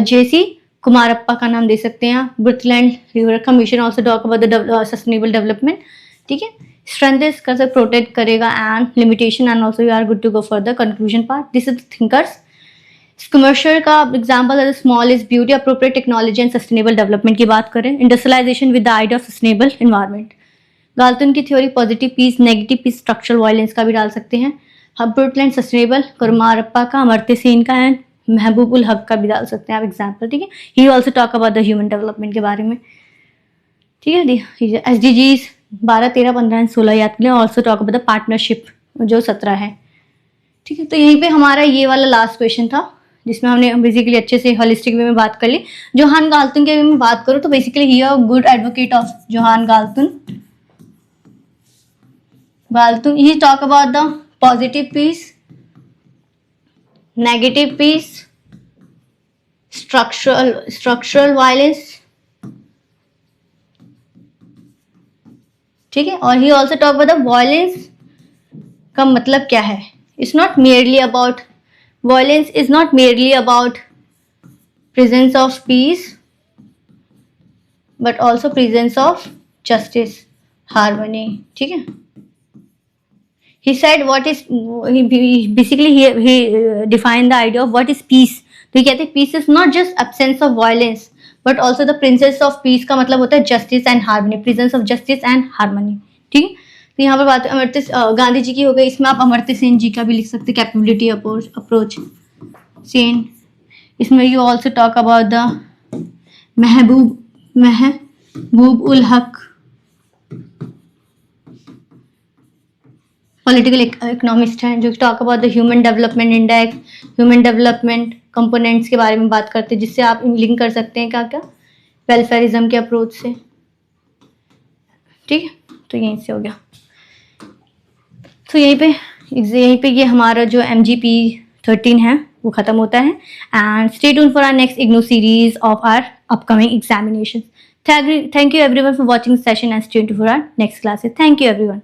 JC Kumarappa का नाम दे सकते हैं, Brundtland river commission also talk about the sustainable development. ठीक है, स्ट्रेंथ कर प्रोटेक्ट करेगा and limitation, and also you are good to go for the conclusion part. This is the thinkers. Commercial का एग्जाम्पल है small is beauty, appropriate technology and sustainable development की बात करें, industrialisation with the idea of sustainable environment. Galton की theory positive peace, negative peace, structural violence का भी डाल सकते हैं. ब्रुकलैंड सस्टेनेबल, कुमारप्पा का, अमर्त्य सेन का एंड महबूब उल हक का भी डाल सकते हैं आप एग्जाम्पल. ठीक है, he also talk about the human development के बारे में. ठीक है, SDGs 12, 13, 15 एंड 16 याद करें. Also talk about the partnership जो 17 है. ठीक है, तो यहीं पे हमारा ये वाला लास्ट क्वेश्चन था जिसमें हमने बेसिकली अच्छे से होलिस्टिक वे में बात कर ली. जोहान गाल्टन के वे में बात करूँ तो basically he a good advocate of Johan Galtung. He talk about the positive peace, negative peace, structural violence. ठीक है, और he also talk about the violence का मतलब क्या है. It's not merely about violence is not merely about presence of peace but also presence of justice, harmony. ठीक है, he said what is he defined the idea of what is peace. तो ये कहते हैं peace is not just absence of violence but also the presence of peace का मतलब होता है justice and harmony, presence of justice and harmony. ठीक है, तो यहाँ पर बात अमर्त्य गांधी जी की हो गई. इसमें आप अमर्त्य सेन जी का भी लिख सकते, कैपेबिलिटी अप्रोच सेन. इसमें you also talk about the Mahbub ul Haq, political economist हैं जो talk about the human development index, human development components के बारे में बात करते हैं, जिससे आप लिंक कर सकते हैं क्या क्या वेलफेयरिज्म के अप्रोच से. ठीक है, तो यहीं से हो गया. तो यहीं पे ये हमारा जो MGP 13 है वो खत्म होता है. And stay tuned for our next IGNOU series of our upcoming examination. Thank you everyone for watching session and stay tuned for our next classes. Thank you everyone.